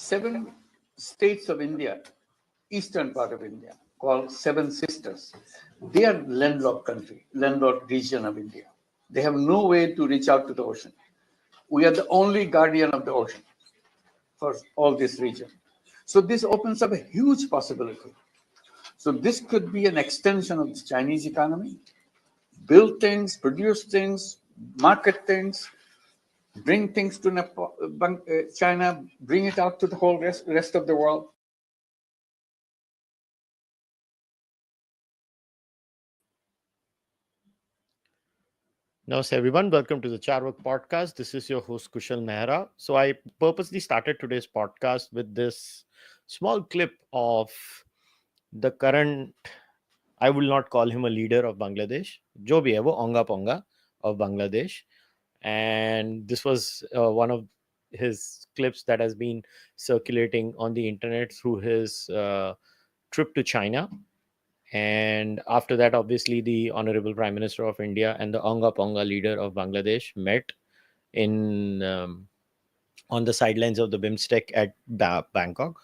7 states of India, eastern part of India, called Seven Sisters. They are landlocked region of India. They have no way to reach out to the ocean. We are the only guardian of the ocean for all this region. So this opens up a huge possibility. So this could be an extension of the Chinese economy, build things, produce things, market things, bring things to China, bring it out to the whole rest of the world. Namaste everyone, welcome to the Cārvāka podcast. This is your host kushalmehra. So I purposely started today's podcast with this small clip of the current, I will not call him a leader of Bangladesh, jo bhi hai wo Onga Ponga of Bangladesh. And this was one of his clips that has been circulating on the internet through his trip to China. And after that, obviously, the Honorable Prime Minister of India and the Onga Ponga leader of Bangladesh met in on the sidelines of the BIMSTEC at Bangkok.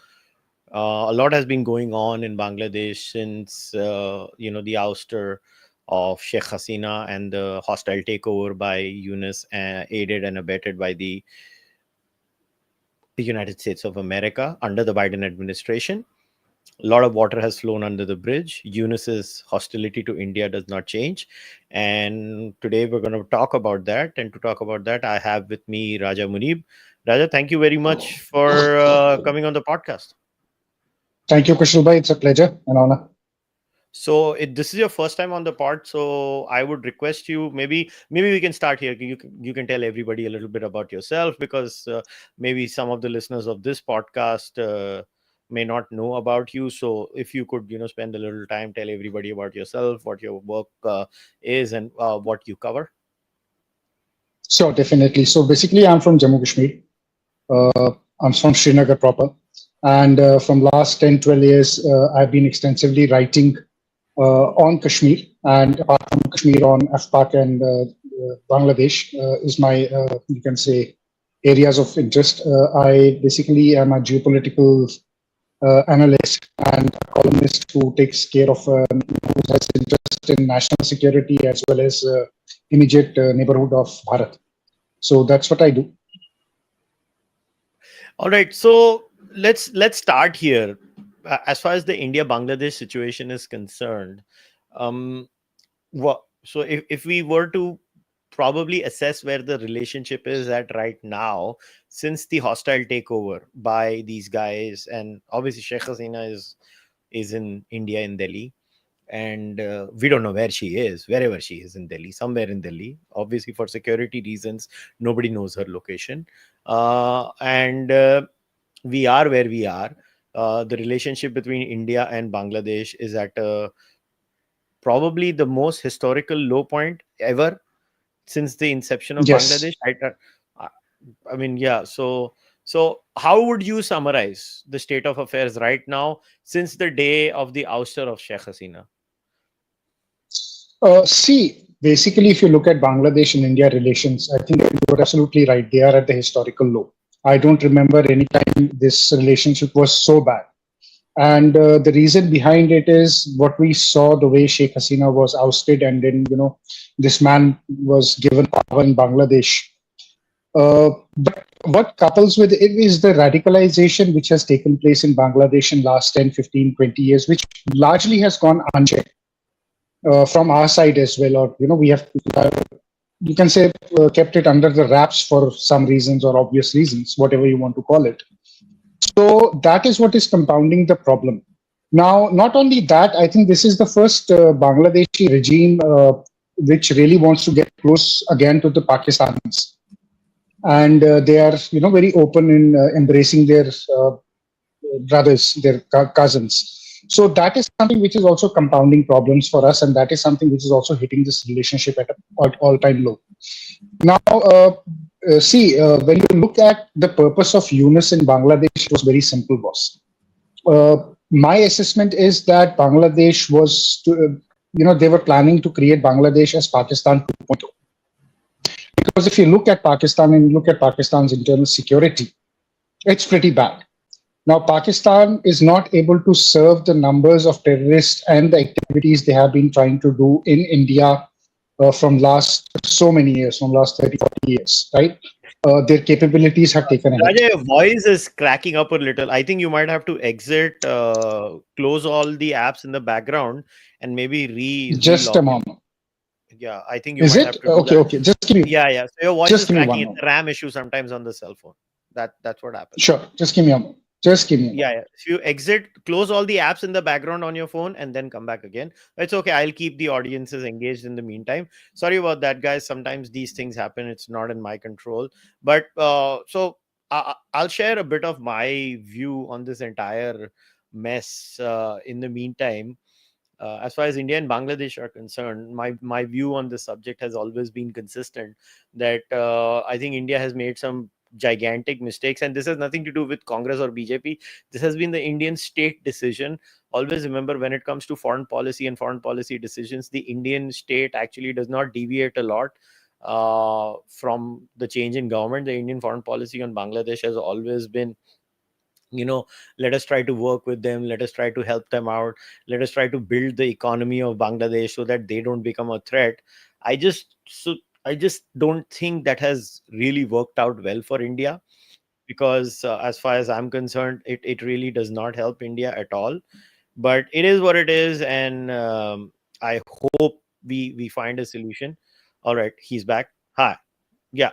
A lot has been going on in Bangladesh since the ouster of Sheikh Hasina and the hostile takeover by Yunus, aided and abetted by the United States of America under the Biden administration. A lot of water has flown under the bridge. Yunus's hostility to India does not change. And today we're going to talk about that. And to talk about that, I have with me Raja Muneeb. Raja, thank you very much for coming on the podcast. Thank you, Kushal bhai. It's a pleasure and honor. So this is your first time on the pod. So I would request you, maybe we can start here. You can tell everybody a little bit about yourself, because maybe some of the listeners of this podcast may not know about you. So if you could, spend a little time, tell everybody about yourself, what your work is, and what you cover. Sure, definitely. So basically, I'm from Jammu Kashmir. I'm from Srinagar proper. And from last 10, 12 years, I've been extensively writing on Kashmir. And apart from Kashmir, on AFPAC and Bangladesh is my, you can say, areas of interest. I basically am a geopolitical analyst and a columnist who takes care of, who has interest in national security as well as immediate neighborhood of Bharat. So that's what I do. All right. So let's start here. As far as the India-Bangladesh situation is concerned, so if we were to probably assess where the relationship is at right now, since the hostile takeover by these guys, and obviously Sheikh Hasina is in India, in Delhi, and we don't know where she is, wherever she is in Delhi, somewhere in Delhi. Obviously, for security reasons, nobody knows her location, and we are where we are. The relationship between India and Bangladesh is at probably the most historical low point ever since the inception of Bangladesh. I mean, yeah. So how would you summarize the state of affairs right now since the day of the ouster of Sheikh Hasina? See, basically, if you look at Bangladesh and India relations, I think you're absolutely right. They are at the historical low. I don't remember any time this relationship was so bad. And the reason behind it is what we saw, the way Sheikh Hasina was ousted, and then, this man was given power in Bangladesh. But what couples with it is the radicalization which has taken place in Bangladesh in last 10, 15, 20 years, which largely has gone unchecked from our side as well. Or, we have, you can say, kept it under the wraps for some reasons or obvious reasons, whatever you want to call it. So that is what is compounding the problem. Now, not only that, I think this is the first Bangladeshi regime which really wants to get close again to the Pakistanis. And they are, very open in embracing their brothers, their cousins. So that is something which is also compounding problems for us. And that is something which is also hitting this relationship at an all-time low. Now, see, when you look at the purpose of Yunus in Bangladesh, it was very simple, boss. My assessment is that Bangladesh was, they were planning to create Bangladesh as Pakistan 2.0. Because if you look at Pakistan and look at Pakistan's internal security, it's pretty bad. Now, Pakistan is not able to serve the numbers of terrorists and the activities they have been trying to do in India from last so many years, from last 30, 40 years, right? Their capabilities have taken a hit. Raja, your voice is cracking up a little. I think you might have to exit, close all the apps in the background, and maybe Just a relog in. moment. Yeah, I think you Is might it? have to do Okay, that. okay. Yeah, yeah. So your voice Just is give me cracking. one It's moment. a RAM issue sometimes on the cell phone. That's what happens. Sure. Just give me a moment. Just give me a moment. Yeah, yeah. If you exit, close all the apps in the background on your phone, and then come back again. It's okay. I'll keep the audiences engaged in the meantime. Sorry about that, guys. Sometimes these things happen. It's not in my control. But so I'll share a bit of my view on this entire mess. In the meantime, as far as India and Bangladesh are concerned, my view on this subject has always been consistent. That I think India has made some gigantic mistakes, and this has nothing to do with Congress or BJP. This has been the Indian state decision. Always remember, when it comes to foreign policy and foreign policy decisions, the Indian state actually does not deviate a lot from the change in government. The Indian foreign policy on Bangladesh has always been, let us try to work with them, let us try to help them out, let us try to build the economy of Bangladesh so that they don't become a threat. I just so i just don't think that has really worked out well for India, because as far as I'm concerned, it really does not help India at all. But it is what it is, and I hope we find a solution. All right, he's back. Hi. Yeah.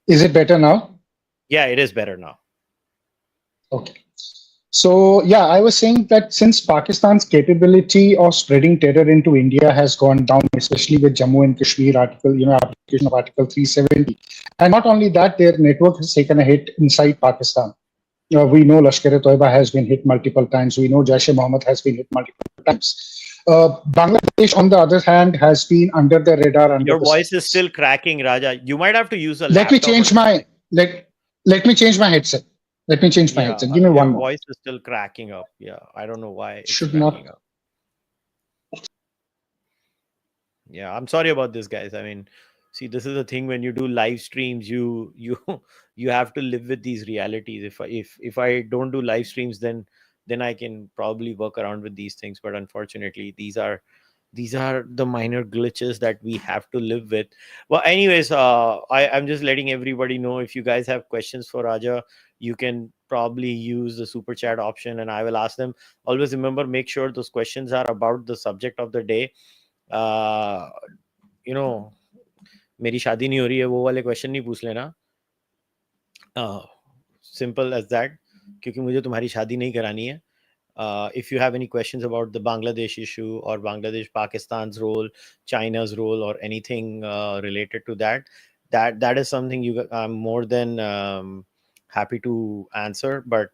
Is it better now? Yeah, it is better now. Okay. So, yeah, I was saying that since Pakistan's capability of spreading terror into India has gone down, especially with Jammu and Kashmir application of Article 370, and not only that, their network has taken a hit inside Pakistan. We know Lashkar-e-Toiba has been hit multiple times. We know Jaish-e-Mohammed has been hit multiple times. Bangladesh, on the other hand, has been under the radar, under Your the voice is surface. still cracking, Raja. You might have to use a Let me laptop or change my something. let me change my headset. Let me change my Yeah, headset. Give me one your more. voice is still cracking up. Yeah, I don't know why it's Should not. cracking up. Yeah, I'm sorry about this, guys. I mean, see, this is the thing, when you do live streams, you you have to live with these realities. If I don't do live streams, then I can probably work around with these things. But unfortunately, these are the minor glitches that we have to live with. Well, anyways, I'm just letting everybody know, if you guys have questions for Raja, you can probably use the super chat option and I will ask them. Always remember, make sure those questions are about the subject of the day. uh, you know मेरी शादी नहीं हो रही है, वो वाले question नहीं पूछ लेना. Simple as that, क्योंकि मुझे तुम्हारी शादी नहीं करानी है. If you have any questions about the Bangladesh issue or Bangladesh Pakistan's role, China's role, or anything related to that, that is something I'm more than happy to answer. But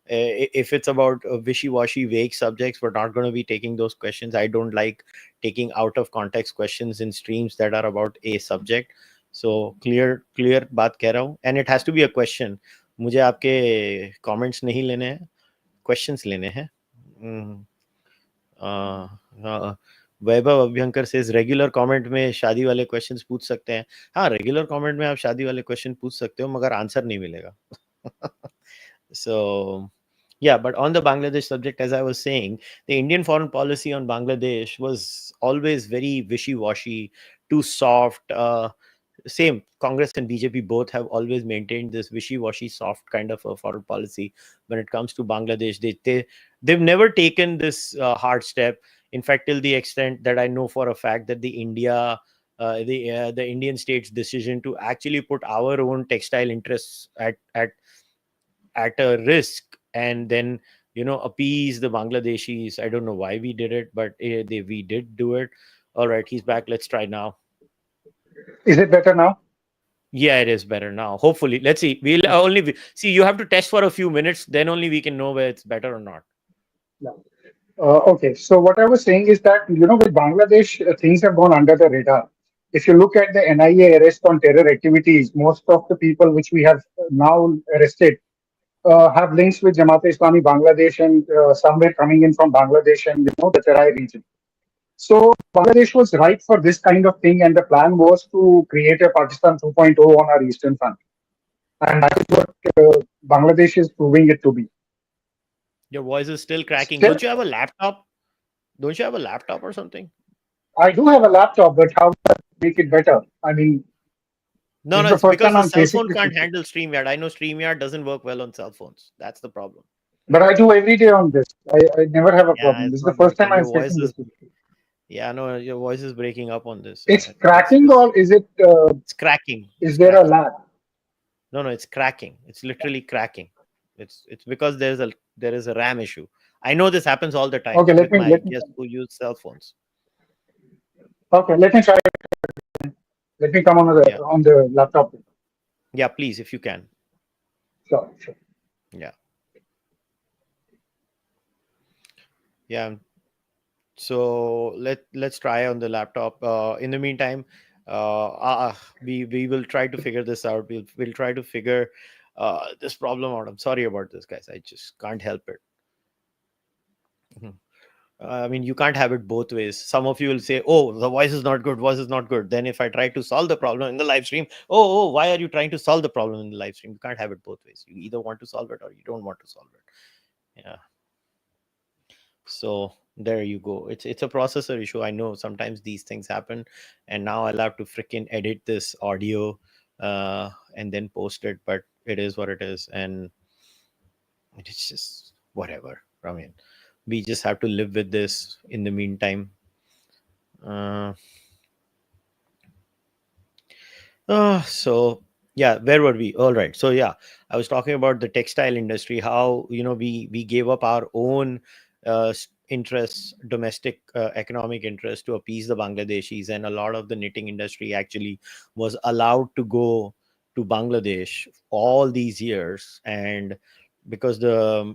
if it's about wishy-washy, vague subjects, we're not going to be taking those questions. I don't like taking out of context questions in streams that are about a subject. So clear बात कह रहा हूँ, and it has to be a question. मुझे आपके comments नहीं लेने हैं, questions लेने हैं. वैभव अभ्यंकर से रेगुलर कमेंट में शादी वाले क्वेश्चंस पूछ सकते हैं. हाँ, रेगुलर कमेंट में आप शादी वाले क्वेश्चन पूछ सकते हो, मगर आंसर नहीं मिलेगा. So yeah, but on the Bangladesh subject, as I was saying, the Indian foreign policy on Bangladesh was always very wishy-washy, too soft. Same, Congress and BJP both have always maintained this wishy-washy, soft kind of a foreign policy when it comes to Bangladesh. They've never taken this hard step. In fact, till the extent that I know for a fact that the Indian state's decision to actually put our own textile interests at a risk, and then appease the Bangladeshis. I don't know why we did it, but we did do it. All right, he's back. Let's try now. Is it better now? Yeah, it is better now. Hopefully, let's see. We'll only see. You have to test for a few minutes, then only we can know whether it's better or not. Yeah. Okay. So what I was saying is that, with Bangladesh, things have gone under the radar. If you look at the NIA arrest on terror activities, most of the people which we have now arrested have links with Jamaat-e-Islami Bangladesh, and some were coming in from Bangladesh and, the Terai region. So Bangladesh was ripe for this kind of thing, and the plan was to create a Pakistan 2.0 on our eastern front. And that is what Bangladesh is proving it to be. Your voice is still cracking. Still, Don't you have a laptop? Don't you have a laptop or something? I do have a laptop, but how do I make it better? I mean, No, this no, is the it's first because time the I'm cell phone facing can't this. handle StreamYard. I know StreamYard doesn't work well on cell phones. That's the problem. But I do every day on this. I never have a Yeah, problem. it's This is the not first time working. I'm Your voice facing is, this issue. yeah, no, your voice is breaking up on this. It's It's cracking, just, or is it? it's cracking. Is It's there a cracking. lag? No, no, it's cracking. It's literally cracking. It's because there is a RAM issue. I know this happens all the time Okay, with my guests who use cell phones. let me try. Let me come Yeah, on the laptop. yeah, please, if you can. Sure, sure. Yeah, yeah. So let's try on the laptop. In the meantime, we will try to figure this out. We'll try to figure this problem out. I'm sorry about this, guys. I just can't help it. Mhm. I mean, you can't have it both ways. Some of you will say, "Oh, the voice is not good. Voice is not good." Then, if I try to solve the problem in the live stream, oh, why are you trying to solve the problem in the live stream? You can't have it both ways. You either want to solve it or you don't want to solve it. Yeah. So there you go. It's a processor issue. I know sometimes these things happen, and now I'll have to freaking edit this audio and then post it. But it is what it is, and it's just whatever. I mean, we just have to live with this in the meantime. Uh, so yeah, where were we? All right. So yeah, I was talking about the textile industry. How we gave up our own interests, domestic economic interests, to appease the Bangladeshis, and a lot of the knitting industry actually was allowed to go to Bangladesh all these years, and because the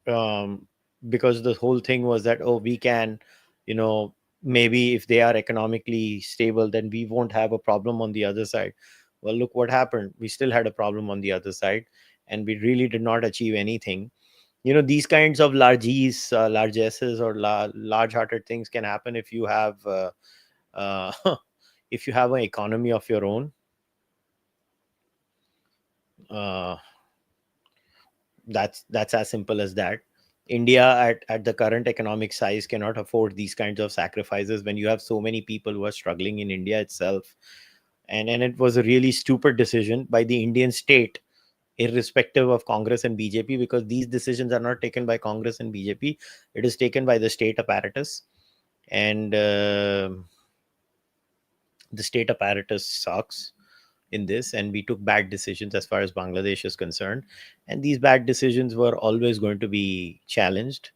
um, because the whole thing was that, oh, we can, you know maybe if they are economically stable, then we won't have a problem on the other side. Well, look what happened. We still had a problem on the other side, and we really did not achieve anything. These kinds of largesses or large hearted things can happen if you have uh, if you have an economy of your own. uh, that's as simple as that. India at the current economic size cannot afford these kinds of sacrifices when you have so many people who are struggling in India itself. And it was a really stupid decision by the Indian state, irrespective of Congress and BJP, because these decisions are not taken by Congress and BJP. It is taken by the state apparatus, and the state apparatus sucks in this, and we took bad decisions as far as Bangladesh is concerned, and these bad decisions were always going to be challenged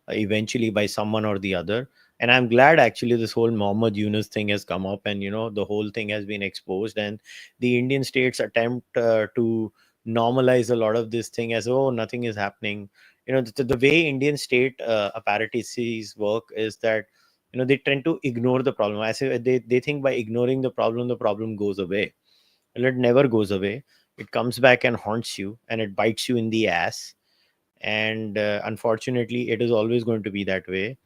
eventually by someone or the other. And I'm glad actually this whole Muhammad Yunus thing has come up, and the whole thing has been exposed, and the Indian states attempt to normalize a lot of this thing as, oh, nothing is happening. The way Indian state apparatuses work is that they tend to ignore the problem. I say they think by ignoring the problem goes away. Well, it never goes away. It comes back and haunts you, and it bites you in the ass. And unfortunately, it is always going to be that way.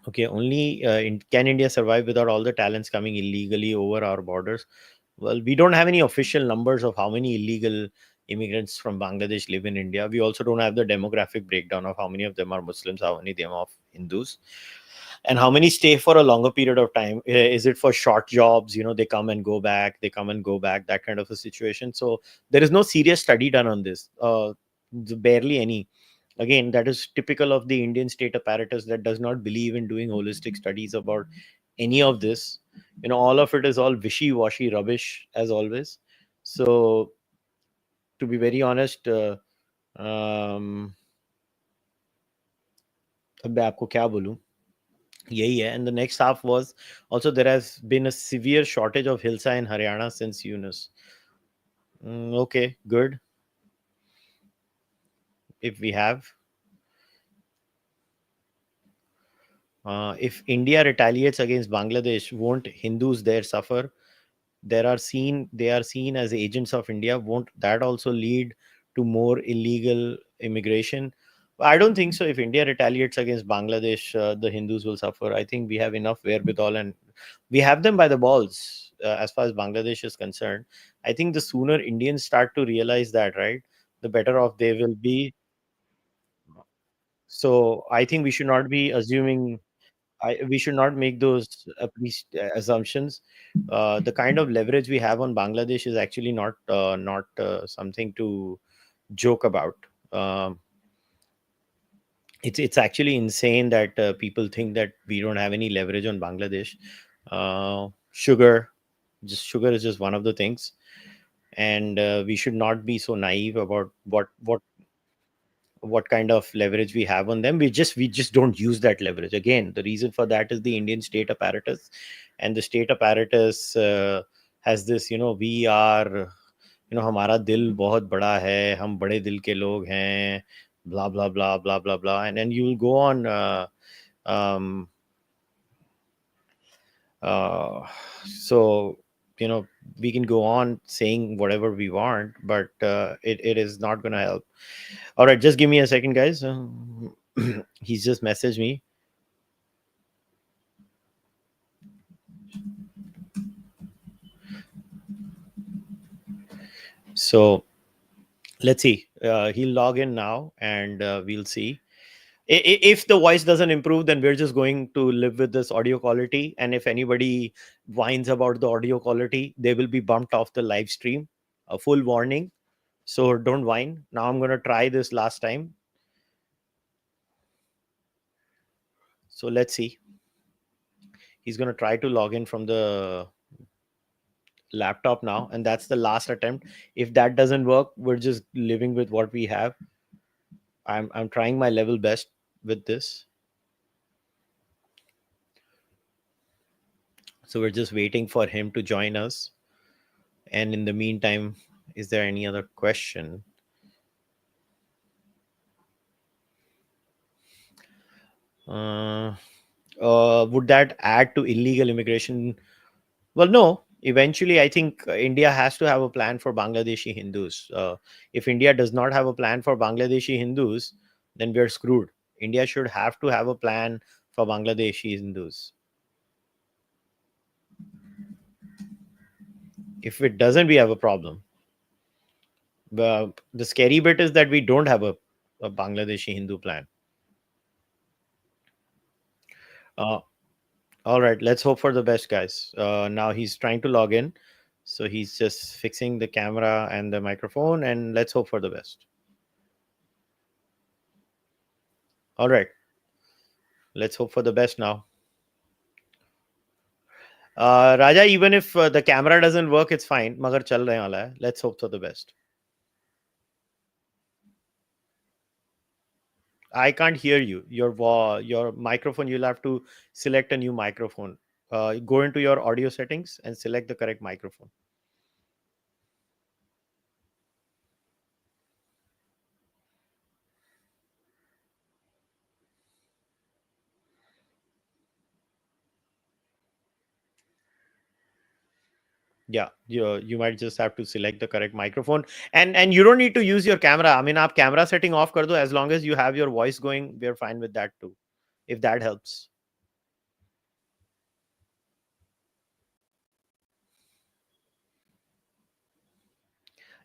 Okay, only can India survive without all the talents coming illegally over our borders? Well, we don't have any official numbers of how many illegal immigrants from Bangladesh live in India. We also don't have the demographic breakdown of how many of them are Muslims, how many of them are Hindus, and how many stay for a longer period of time. Is it for short jobs? They come and go back, that kind of a situation. So there is no serious study done on this, barely any. Again, that is typical of the Indian state apparatus that does not believe in doing holistic studies about any of this. All of it is all wishy-washy rubbish as always. So to be very honest, um, अब मैं आपको क्या बोलूं, यही है. And the next half was also, there has been a severe shortage of hilsa in Haryana since Yunus. Okay, good. If we have, if India retaliates against Bangladesh, won't Hindus there suffer? They are seen as agents of India. Won't that also lead to more illegal immigration? I don't think so. If India retaliates against Bangladesh, the Hindus will suffer. I think we have enough wherewithal, and we have them by the balls as far as Bangladesh is concerned. I think the sooner Indians start to realize that, right, the better off they will be. So I think we should not be assuming. We should not make those assumptions. The kind of leverage we have on Bangladesh is actually not something to joke about. Um, it's actually insane that people think that we don't have any leverage on Bangladesh. Sugar, just sugar is just one of the things, and we should not be so naive about what kind of leverage we have on them. We just don't use that leverage. Again, the reason for that is the Indian state apparatus, and the state apparatus has this, we are, हमारा दिल बहुत बड़ा है, हम बड़े दिल के लोग हैं, blah blah blah blah blah blah, and then you will go on. Um, so we can go on saying whatever we want, but it is not going to help. All right, just give me a second, guys. He's just messaged me. So let's see. He'll log in now, and we'll see. If the voice doesn't improve, then we're just going to live with this audio quality. And if anybody whines about the audio quality, they will be bumped off the live stream. A full warning. So don't whine. Now I'm going to try this last time. So let's see. He's going to try to log in from the laptop now, and that's the last attempt. If that doesn't work, we're just living with what we have. I'm trying my level best with this. So we're just waiting for him to join us. And in the meantime, is there any other question? Would that add to illegal immigration? Well, no. Eventually, I think India has to have a plan for Bangladeshi Hindus. If India does not have a plan for Bangladeshi Hindus, then we're screwed. India should have to have a plan for Bangladeshi Hindus. If it doesn't, we have a problem. The scary bit is that we don't have a Bangladeshi Hindu plan. All right, let's hope for the best, guys. Now he's trying to log in. So he's just fixing the camera and the microphone, and let's hope for the best. All right. Let's hope for the best now. Raja, even if the camera doesn't work, it's fine. Magar chal rahe wala hai. Let's hope for the best. I can't hear you. Your microphone, you'll have to select a new microphone. Go into your audio settings and select the correct microphone. Yeah, you might just have to select the correct microphone, and you don't need to use your camera. I mean, aap camera setting off kar do. As long as you have your voice going, we're fine with that too, if that helps.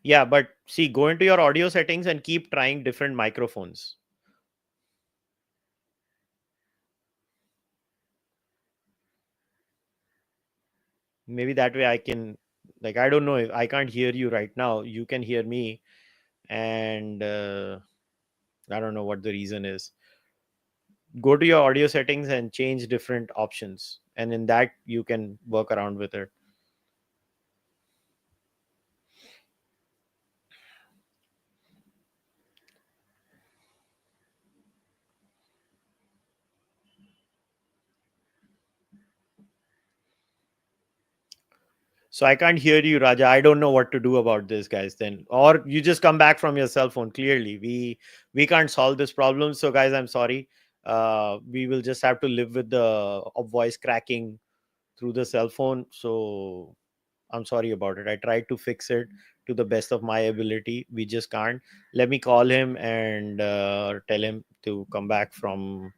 Yeah, but see, go into your audio settings and keep trying different microphones. Maybe that way I can, like, I don't know, if I can't hear you right now, you can hear me, and I don't know what the reason is. Go to your audio settings and change different options, and in that you can work around with it. So I can't hear you, Raja. I don't know what to do about this, guys. Then, or you just come back from your cell phone. Clearly, we can't solve this problem. So, guys, I'm sorry. We will just have to live with the voice cracking through the cell phone. So, I'm sorry about it. I tried to fix it to the best of my ability. We just can't. Let me call him and tell him to come back from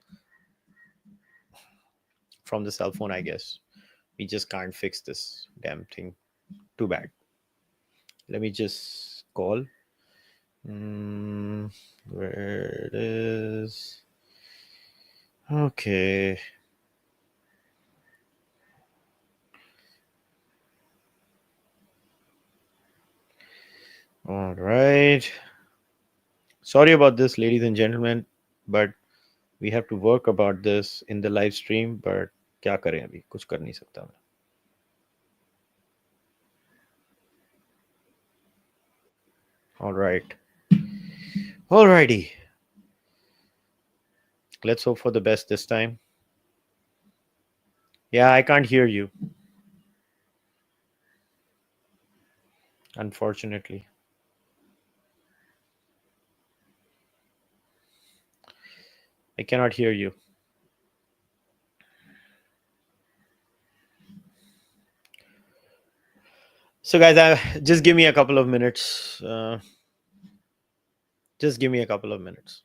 the cell phone. I guess we just can't fix this damn thing. Too bad. Let me just call. Where it is. Okay. All right. Sorry about this, ladies and gentlemen, but we have to work about this in the live stream. But क्या करें अभी कुछ कर नहीं सकता मैं. All right. Alrighty. Let's hope for the best this time. Yeah, I can't hear you. Unfortunately. I cannot hear you. So guys, just give me a couple of minutes. Just give me a couple of minutes.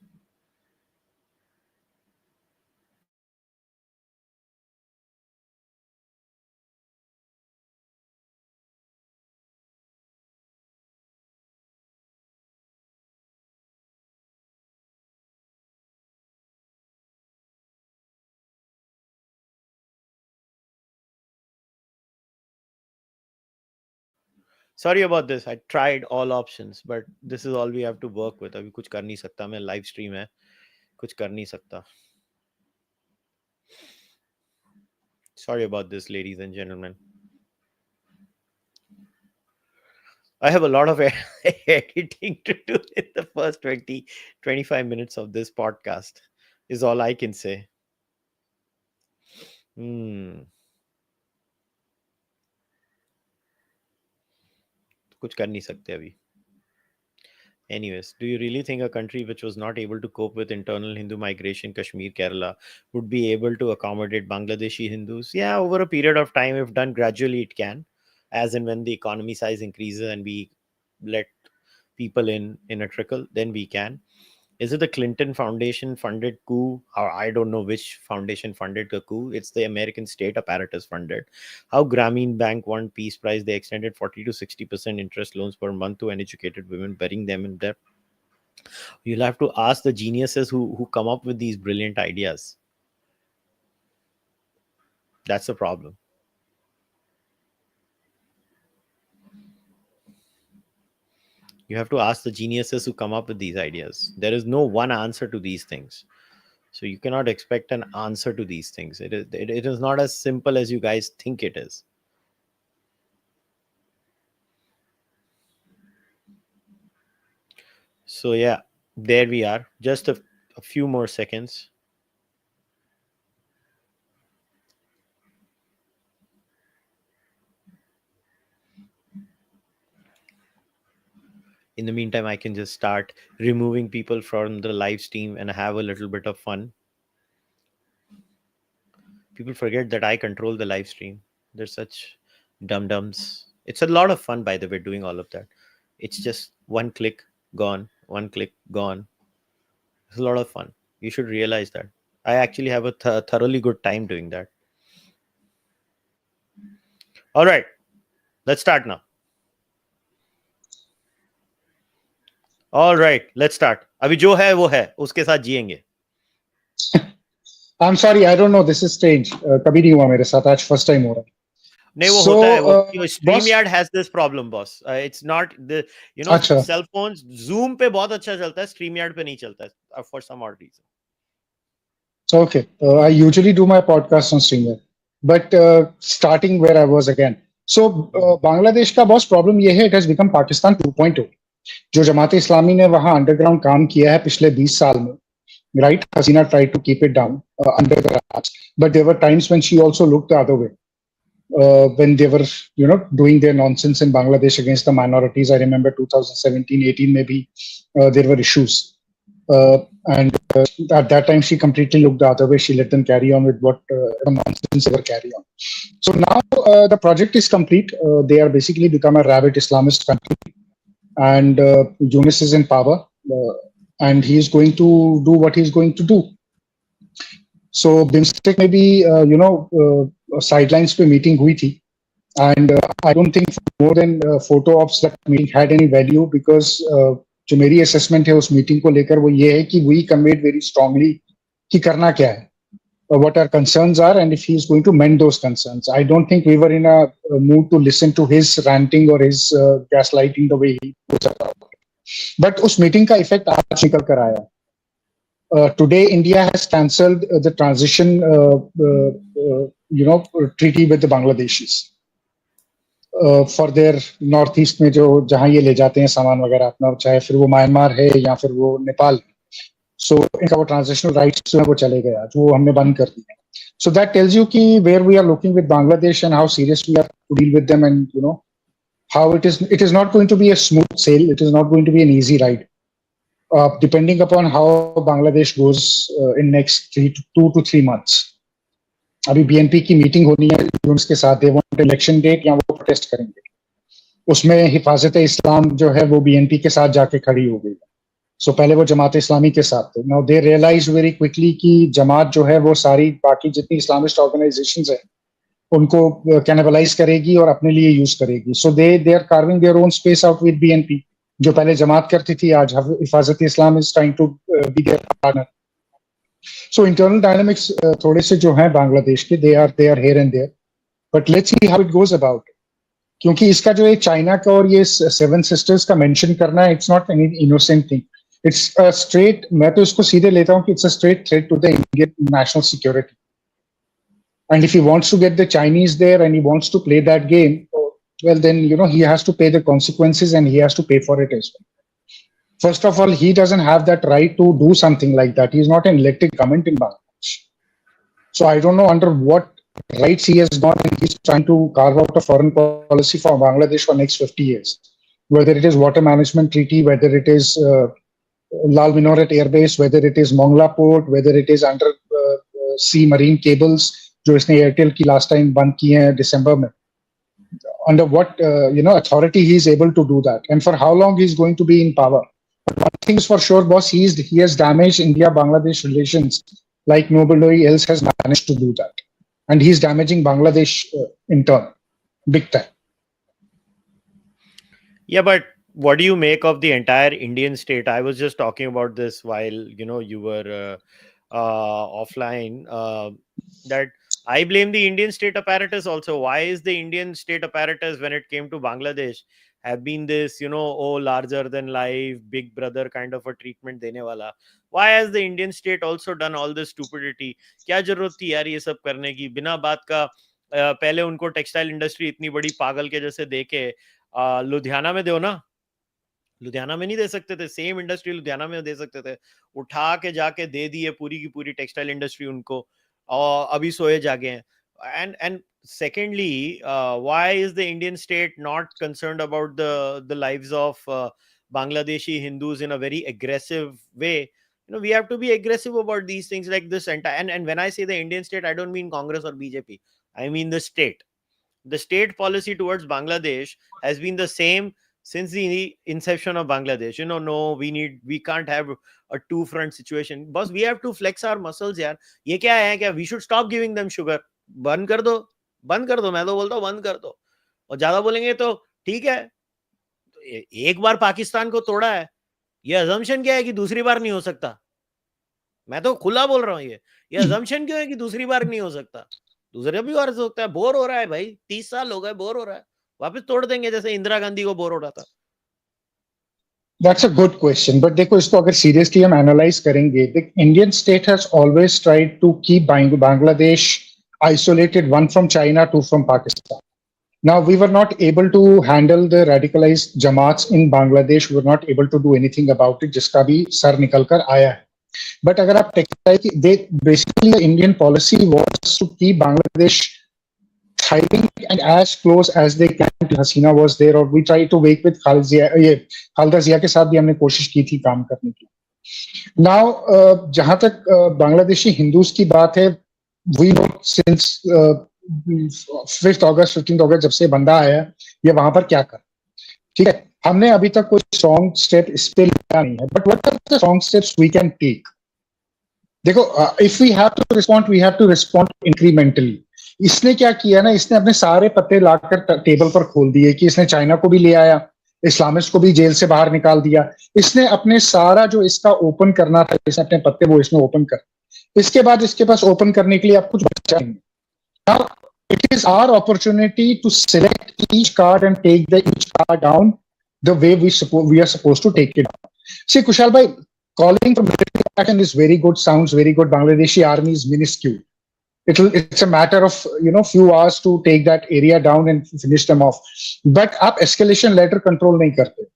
Sorry about this. I tried all options, but this is all we have to work with. अभी कुछ कर नहीं सकता मैं. Live stream है. कुछ कर नहीं सकता. Sorry about this, ladies and gentlemen. I have a lot of editing to do in the first 25 minutes of this podcast, is all I can say. कुछ कर नहीं सकते अभी. Anyways, do you really think a country which was not able to cope with internal Hindu migration, Kashmir, Kerala, would be able to accommodate Bangladeshi Hindus? Yeah, over a period of time, if done gradually, it can. As and when the economy size increases and we let people in a trickle, then we can. Is it the Clinton Foundation funded coup? Or I don't know which foundation funded the coup. It's the American state apparatus funded. How Grameen Bank won Peace Prize. They extended 40 to 60% interest loans per month to uneducated women, burying them in debt. You'll have to ask the geniuses who come up with these brilliant ideas. That's the problem. You have to ask the geniuses who come up with these ideas. There is no one answer to these things. So you cannot expect an answer to these things. It is not as simple as you guys think it is. So yeah, there we are. Just a few more seconds. In the meantime, I can just start removing people from the live stream and have a little bit of fun. People forget that I control the live stream. They're such dum-dums. It's a lot of fun, by the way, doing all of that. It's just one click, gone. One click, gone. It's a lot of fun. You should realize that. I actually have a thoroughly good time doing that. All right. Let's start now. All right, let's start. अभी जो है वो है, उसके साथ जिएंगे. I'm sorry, I don't know. This is strange. कभी नहीं हुआ मेरे साथ. आज first time हो रहा है. नहीं वो होता है. वो StreamYard has this problem, boss. It's not the cell phones. Zoom पे बहुत अच्छा चलता है. StreamYard पे नहीं चलता है for some odd reason. Okay, I usually do my podcast on StreamYard, but starting where I was again. So Bangladesh का boss problem ये है. It has become Pakistan 2.0. जो जमात इस्लामी ने वहां अंडरग्राउंड काम किया है पिछले 20 साल में, right? Hasina tried to keep it down under the wraps, but there were times when she also looked the other way. When they were, doing their nonsense in Bangladesh against the minorities. I remember 2017-18 maybe there were issues, and at that time she completely looked the other way. She let them carry on with what nonsense they were carry on. So now the project is complete. They are basically become a rabid Islamist country. And Yunus is in power, and he is going to do what he is going to do. So BIMSTEC में भी sidelines पे meeting हुई थी, and I don't think more than photo ops that meeting had any value, because जो मेरी assessment है उस meeting को लेकर वो ये है कि वी कन्वेड वेरी स्ट्रांगली कि करना क्या है, what our concerns are, and if he is going to mend those concerns. I don't think we were in a mood to listen to his ranting or his gaslighting the way he goes about it. But उस meeting का effect आज निकल कर आया. Today, India has cancelled the transition, treaty with the Bangladeshis for their northeast में जो जहाँ ये ले जाते हैं सामान वगैरह अपना, चाहे फिर वो म्यांमार है या फिर वो नेपाल. So इनका वो ट्रांजिशनल राइट्स जो है वो चले गए, वो हमने बंद कर दिए. So that tells you कि where we are looking with Bangladesh and how serious we are to deal with them, and how it is not going to be a smooth sail. It is not going to be an easy ride. Depending upon how Bangladesh goes in next 2 to 3 months. अभी BNP की meeting होनी है यूनुस के साथ, they want election date या वो protest करेंगे. उसमें हिफाजत इस्लाम जो है वो BNP के साथ जाके खड़ी हो गई. सो पहले वो जमात इस्लामी के साथ थे. Now they realise very quickly कि जमात जो है वो सारी बाकी जितनी इस्लामिस्ट ऑर्गेनाइजेशंस है उनको कैनिबलाइज करेगी और अपने लिए यूज करेगी. So they are carving their own space out with BNP. जो पहले जमात करती थी आज Hefazat Islam is trying to be their partner. So internal dynamics थोड़े से जो है बांग्लादेश के, they are here and there, but let's see how it goes about. क्योंकि इसका जो ये चाइना का और ये 7 सिस्टर्स का मेंशन करना है, it's not any innocent thing. It's a straight, मैं तो इसको सीधे लेता हूँ कि it's a straight threat to the Indian national security. And if he wants to get the Chinese there and he wants to play that game, well then, he has to pay the consequences and he has to pay for it as well. First of all, he doesn't have that right to do something like that. He's not an elected government in Bangladesh. So I don't know under what rights he has gone and he's trying to carve out a foreign policy for Bangladesh for next 50 years. Whether it is water management treaty, whether it is Lal Minoret Air Base, whether it is Mongla Port, whether it is under sea marine cables, जो इसने Airtel की last time बंद की है दिसंबर में. Under what authority he is able to do that, and for how long he is going to be in power. But one thing is for sure, boss, he has damaged India-Bangladesh relations like nobody else has managed to do that, and he is damaging Bangladesh in turn, big time. Yeah, but what do you make of the entire Indian state? I was just talking about this while you were offline. That I blame the Indian state apparatus also. Why is the Indian state apparatus, when it came to Bangladesh, have been this larger than life, big brother kind of a treatment dene wala? Why has the Indian state also done all this stupidity? क्या जरूरत थी यार ये सब करने की बिना बात का? पहले उनको टेक्सटाइल इंडस्ट्री इतनी बड़ी पागल के जैसे देके लुधियाना में दो ना. लुधियाना में नहीं दे सकते थे? सेम इंडस्ट्री लुधियाना में दे सकते थे. उठा के जाके दे दिए पूरी की पूरी टेक्सटाइल इंडस्ट्री उनको, और अभी सोए जागे हैं. And secondly, why is the Indian state not concerned about the lives of Bangladeshi Hindus in a very aggressive way? We have to be aggressive about these things like this. And when I say the Indian state, I don't mean Congress or BJP. I mean the state. The state policy towards Bangladesh has been the same since the inception of Bangladesh. No, we can't have a two-front situation. Boss, we have to flex our muscles, यार. ये क्या है क्या? We should stop giving them sugar. बंद कर दो. मैं तो बोलता हूँ बंद कर दो. और ज्यादा बोलेंगे तो ठीक है. एक बार पाकिस्तान को तोड़ा है, ये assumption क्या है कि दूसरी बार नहीं हो सकता? मैं तो खुला बोल रहा हूँ. ये assumption क्यों है कि दूसरी बार नहीं हो सकता? दूसरे भी बार हो सकता है. बोर हो रहा है भाई, 30 साल हो गए, बोर हो रहा है, वापस तोड़ देंगे जैसे इंदिरा गांधी को बोर हो रहा था. That's a good question, but देखो इसको अगर seriously हम analyze करेंगे, the Indian state has always tried to keep Bangladesh isolated, one from China, two from Pakistan. Now we were not able to handle the radicalized Jamaats in Bangladesh. We were not able to do anything about it, जिसका भी sir निकल कर आया है. But अगर आप basically the Indian policy was to keep Bangladesh thriving and as close as they can to Hasina was there, or we tried to work with Khalida Zia के साथ भी हमने कोशिश की थी काम करने की. Now जहां तक बांग्लादेशी हिंदूज की बात है, we know since 5th August 15th August जब से बंदा आया ये वहां पर क्या कर, ठीक है, हमने अभी तक कोई स्ट्रॉन्ग स्टेप इस पे लिया नहीं है. But what are the strong steps we can take? देखो, if we have to respond incrementally. इसने क्या किया ना, इसने अपने सारे पत्ते लाकर टेबल पर खोल दिए कि इसने चाइना को भी ले आया, इस्लामिस्ट को भी जेल से बाहर निकाल दिया। इसने अपने सारा जो इसका ओपन करना था, इसने अपने पत्ते वो इसने ओपन कर, इसके बाद इसके पास ओपन करने के लिए अब कुछ बचा नहीं। Now it is our opportunity to select each card and take each card down the way we are supposed to take it down. See, Kushal bhai, calling for military action is very good, sounds very good. Bangladeshi army is minuscule. It's a matter of few hours to take that area down and finish them off. But आप escalation ladder control नहीं करते,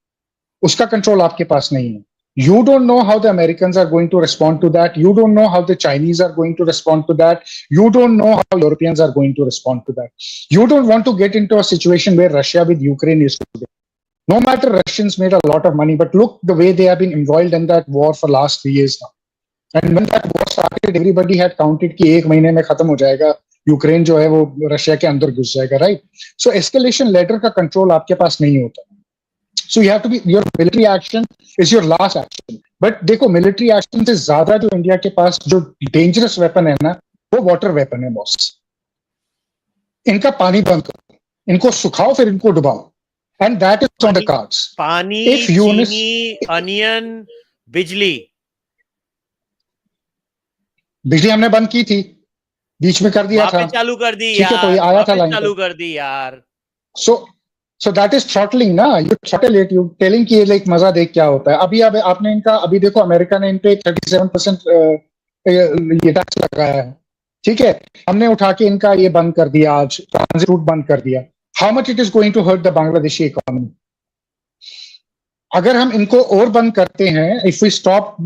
उसका control आपके पास नहीं है. You don't know how the Americans are going to respond to that. You don't know how the Chinese are going to respond to that. You don't know how Europeans are going to respond to that. You don't want to get into a situation where Russia with Ukraine is today. No matter Russians made a lot of money, but look the way they have been involved in that war for last 3 years now. And when that war started, everybody had counted कि 1 महीने में खत्म हो जाएगा, Ukraine जो है वो Russia के अंदर घुस जाएगा, right? So escalation ladder का control आपके पास नहीं होता. So you have to be, your military action is your last action. But देखो military action से ज्यादा जो इंडिया के पास जो dangerous weapon है ना, वो water weapon है बॉस. इनका पानी बंद करो, इनको सुखाओ फिर इनको डुबाओ. And that is on the cards. पानी, चीनी, अनियन, बिजली. बिजली हमने बंद की थी, बीच में कर दिया था, चालू कर दी यार, तो ये आया था चालू कर दी यार. So that is throttling ना, you throttle it, you telling कि like मजा देख क्या होता है. अभी आपने इनका, अभी देखो अमेरिका ने इन पे 37% ये टैक्स लगाया है, ठीक है, हमने उठा के इनका ये बंद कर दिया, आज ट्रांजिट रूट बंद कर दिया. How much it is going to hurt the Bangladeshi economy? अगर हम इनको और बंद करते हैं, if we stop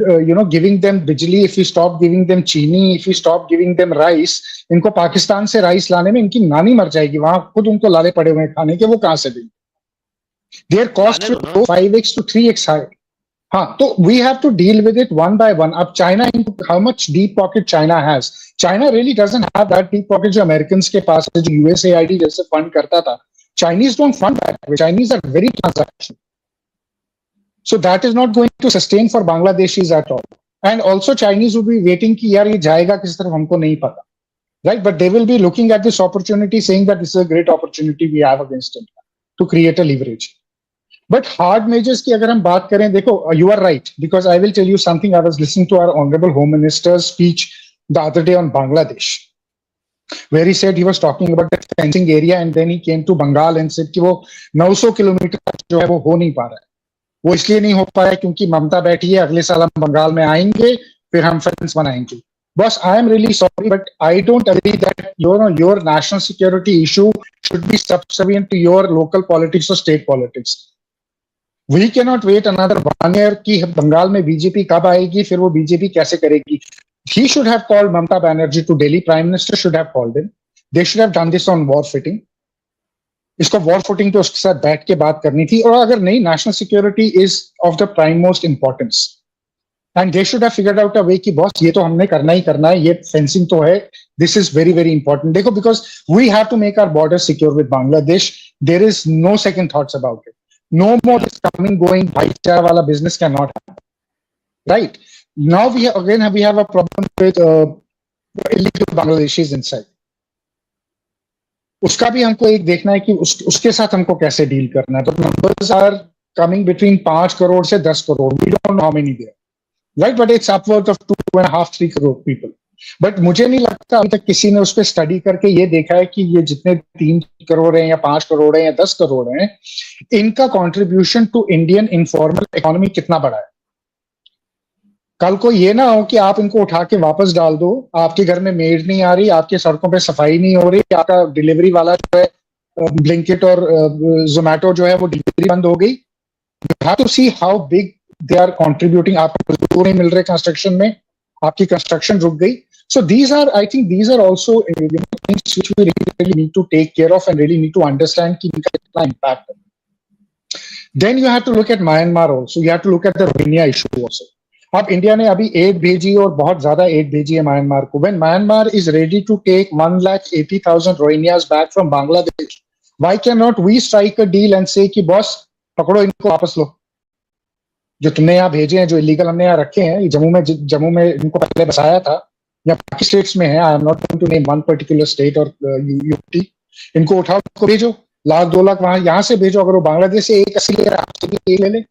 giving them बिजली, if we stop giving them चीनी, if we stop giving them rice, इनको पाकिस्तान से राइस लाने में इनकी नानी मर जाएगी, वहां खुद उनको लाले पड़े हुए हैं खाने के, वो कहां से देंगे? Their cost will go 5x to 3x high. हाँ, तो we have to deal with it one by one. अब China, how much deep pocket China has? China really doesn't have that deep pocket जो Americans के पास है, जो USAID जैसे fund करता था. Chinese don't fund that way. Chinese are very transactional. So that is not going to sustain for Bangladeshis at all. And also Chinese will be waiting कि यार ये जाएगा किस तरफ हमको नहीं पता, right? But they will be looking at this opportunity, saying that this is a great opportunity we have against India to create a leverage. But hard measures की अगर हम बात करें, देखो, you are right, because I will tell you something. I was listening to our Honorable Home Minister's speech the other day on Bangladesh, where he said he was talking about the fencing area, and then he came to Bengal and said कि वो 900 kilometre जो है वो हो नहीं पा रहा है. वो इसलिए नहीं हो पाया क्योंकि ममता बैठी है, अगले साल हम बंगाल में आएंगे, फिर हम फेंस बनाएंगे. Boss, I am really sorry, but I don't agree that your national security issue should be subservient to your local politics or state politics. We cannot wait another 1 year कि बंगाल में बीजेपी कब आएगी, फिर वो BJP कैसे करेगी. He should have called Mamata Banerjee to Delhi. Prime Minister should have called him. They should have done this on war footing. इसको war footing पे उसके साथ बैठ के बात करनी थी. और अगर नहीं, national security is of the prime most importance, and they should have figured out a way कि बॉस ये तो हमने करना ही करना है, ये फेंसिंग तो है, this is very very important. देखो, because we have to make our border secure with Bangladesh. There is no second thoughts about it. No more this coming going भाईचारा वाला business can not happen, right? Now we have a problem with illegal Bangladeshis inside. उसका भी हमको एक देखना है कि उसके साथ हमको कैसे डील करना है. तो numbers are coming between 5 crore से 10 crore. We don't know how many there, right? But it's upward of 2.5-3 crore people. But मुझे नहीं लगता अभी तक किसी ने उस पर स्टडी करके ये देखा है कि ये जितने 3 करोड़ हैं या 5 करोड़ हैं या 10 करोड़ हैं, इनका contribution to Indian informal economy कितना बड़ा है. कल को ये ना हो कि आप इनको उठा के वापस डाल दो, आपके घर में मेड नहीं आ रही, आपके सड़कों पे सफाई नहीं हो रही, आपका डिलीवरी वाला जो है ब्लिंकिट और जोमेटो जो है वो डिलीवरी बंद हो गई. You have to see how big they are contributing. आपको मजदूर नहीं मिल रहे कंस्ट्रक्शन में, आपकी कंस्ट्रक्शन रुक गई. So these are, I think these are also things which we really need to take care of and really need to understand कि इनका कितना इम्पैक्ट है. Then you have to look at Myanmar also. You have to look at the Rohingya issue also. अब India ने अभी add भेजी और बहुत ज्यादा एड भेजी है म्यांमार को. When Myanmar is ready to take 1,80,000 Rohingyas back from Bangladesh, why can not we strike a deal and say कि बॉस पकड़ो, इनको वापस लो. जो तुमने यहाँ भेजे हैं, जो इलीगल हमने यहाँ रखे हैं, जम्मू में इनको पहले बसाया था, या बाकी स्टेट्स में है, I am not going to name one particular state और यूटी, इनको उठाओ, इनको भेजो. लाख 2 लाख वहां यहाँ से भेजो, अगर वो बांग्लादेश से 180 ले रहा है, आपसे भी 1 ले ले.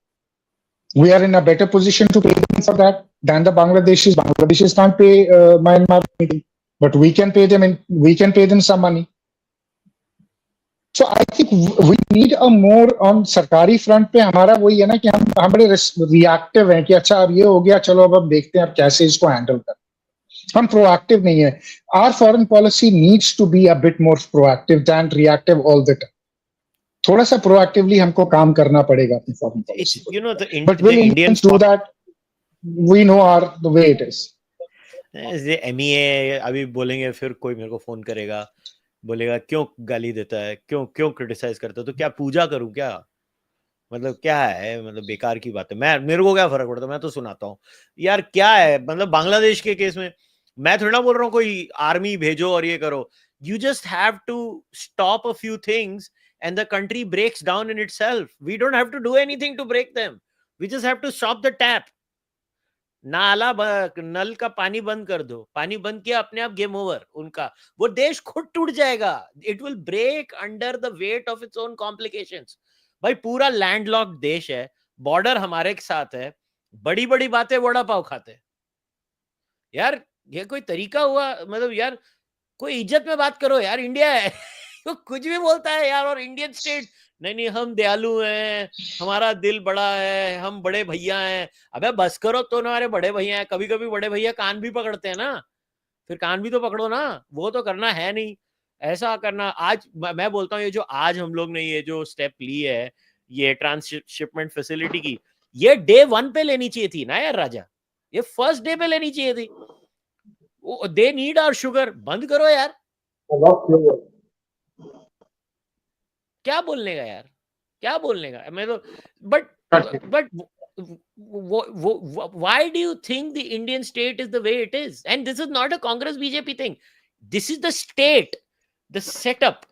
We are in a better position to pay them for that than the Bangladeshis. Bangladeshis can't pay Myanmar, but we can pay them, and we can pay them some money. So I think we need a more on सरकारी front पे हमारा वही है ना कि हम बड़े reactive हैं कि अच्छा अब ये हो गया, चलो अब देखते हैं अब कैसे इसको हैंडल करें. हम प्रोएक्टिव नहीं है. Our foreign policy needs to be a bit more proactive than reactive all the time. थोड़ा सा प्रोएक्टिवली हमको काम करना पड़ेगा अपनी foreign policy. You know, But will Indians do that? We know the way it is. MEA अभी बोलेंगे, फिर कोई मेरे को फोन करेगा, बोलेगा क्यों गाली देता है, क्यों क्रिटिसाइज करता है, तो क्या पूजा करूं क्या? मतलब क्या है, मतलब बेकार की बात है. मेरे को क्या फर्क पड़ता है, मैं तो सुनाता हूँ यार. क्या है मतलब बांग्लादेश के केस में मैं थोड़ा बोल रहा हूँ कोई आर्मी भेजो और ये करो. You just have to stop a few things and the country breaks down in itself. We don't have to do anything to break them. We just have to stop the tap. नल का पानी बंद कर दो, पानी बंद किया, अपने आप गेम ओवर उनका. वो देश खुद टूट जाएगा. It will break under the weight of its own complications. भाई पूरा लैंडलॉक्ड देश है, बॉर्डर हमारे साथ है, बड़ी बड़ी बातें वड़ा पाव खाते हैं यार. ये कोई तरीका हुआ? मतलब यार कोई इज्जत में बात करो यार. इंडिया है तो कुछ भी बोलता है यार. और इंडियन स्टेट नहीं हम दयालु हैं, हमारा दिल बड़ा है, हम बड़े भैया हैं. अबे बस करो, तो हमारे बड़े भैया हैं. कभी कभी बड़े भैया कान भी पकड़ते हैं ना, फिर कान भी तो पकड़ो ना. वो तो करना है नहीं ऐसा करना. आज मैं बोलता हूँ ये जो आज हम लोग ने ये जो स्टेप ली है, ये ट्रांसशिपमेंट फैसिलिटी की, ये डे 1 पे लेनी चाहिए थी ना यार राजा. ये फर्स्ट डे पे लेनी चाहिए थी. They need our sugar. बंद करो यार. क्या बोलने का यार, क्या बोलने का. मैं तो but why do you think the Indian state is the way it is? And this is not a Congress BJP thing. This is the state, the setup.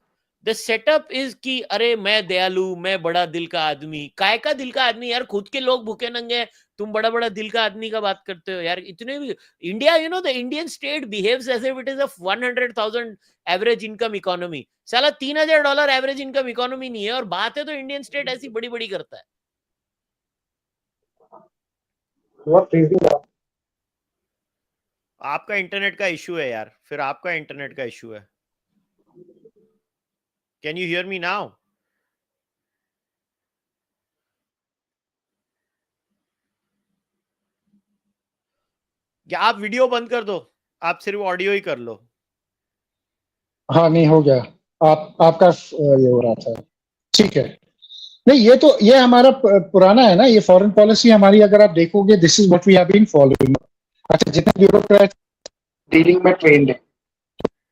The setup is कि अरे मैं दयालु, मैं बड़ा दिल का आदमी. काय का दिल का आदमी यार? खुद के लोग भूखे नंगे हैं, तुम बड़ा बड़ा दिल का आदमी का बात करते हो यार. इतने भी India, you know, the Indian state behaves as if it is a 100,000 average income economy. साला $3,000 एवरेज इनकम इकोनॉमी नहीं है, और बात है तो इंडियन स्टेट ऐसी बड़ी बड़ी करता है. आपका इंटरनेट का इशू है यार, फिर आपका इंटरनेट का इशू है. Can you hear me now? क्या आप वीडियो बंद कर दो, आप सिर्फ ऑडियो ही कर लो. हाँ नहीं हो गया. आपका ये हो रहा था. ठीक है. नहीं ये हमारा पुराना है ना, ये फॉरेन पॉलिसी हमारी. अगर आप देखोगे, this is what we have been following. अच्छा, जितने ब्यूरोक्रेट डीलिंग में ट्रेंड है,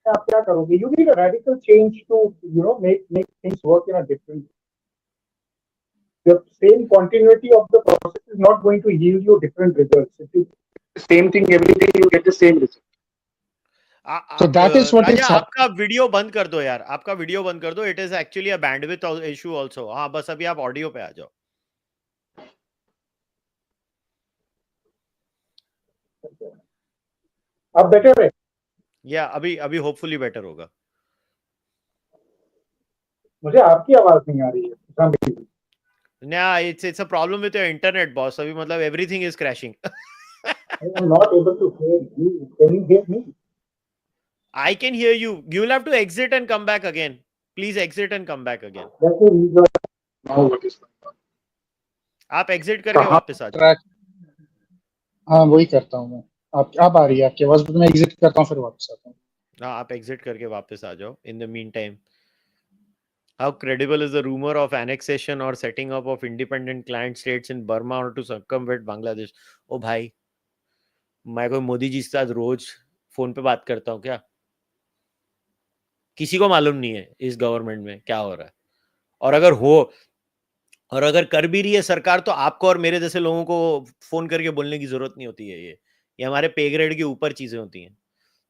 आप क्या करोगे? You need a radical change to make things work in a different. The same continuity of the process is not going to yield you different results. If you do the same thing every day, you get the same result. So that is what is happening. आपका video बंद कर दो यार, आपका video बंद कर दो. It is actually a bandwidth issue also. हाँ बस अभी आप ऑडियो पे आ जाओ. अब बेटर है या अभी होपफुली बेटर होगा. मुझे आपकी आवाज नहीं आ रही है. Yeah, it's a problem with your internet, boss. अभी मतलब everything is crashing. I am not able to hear you. Can you hear me? I can hear you. You will have to exit and come back again. Please exit and come back again. Let me rejoin. Now what is going on? आप exit करके वापस आ जाओ. हाँ वही करता हूँ मैं. आप आ रही है आपकी आवाज, मैं एग्जिट करता हूँ फिर वापस आता हूँ. हाँ आप exit करके वापस आ जाओ. In the meantime, how credible is the rumor of annexation or setting up of independent client states in Burma or to circumvent Bangladesh? ओ भाई, मैं कोई मोदी जी के साथ रोज फोन पे बात करता हूँ क्या? किसी को मालूम नहीं है इस गवर्नमेंट में क्या हो रहा है. और अगर कर भी रही है सरकार, तो आपको और मेरे जैसे लोगों को फोन करके बोलने की जरूरत नहीं होती है. ये हमारे पे ग्रेड के ऊपर चीजें होती हैं.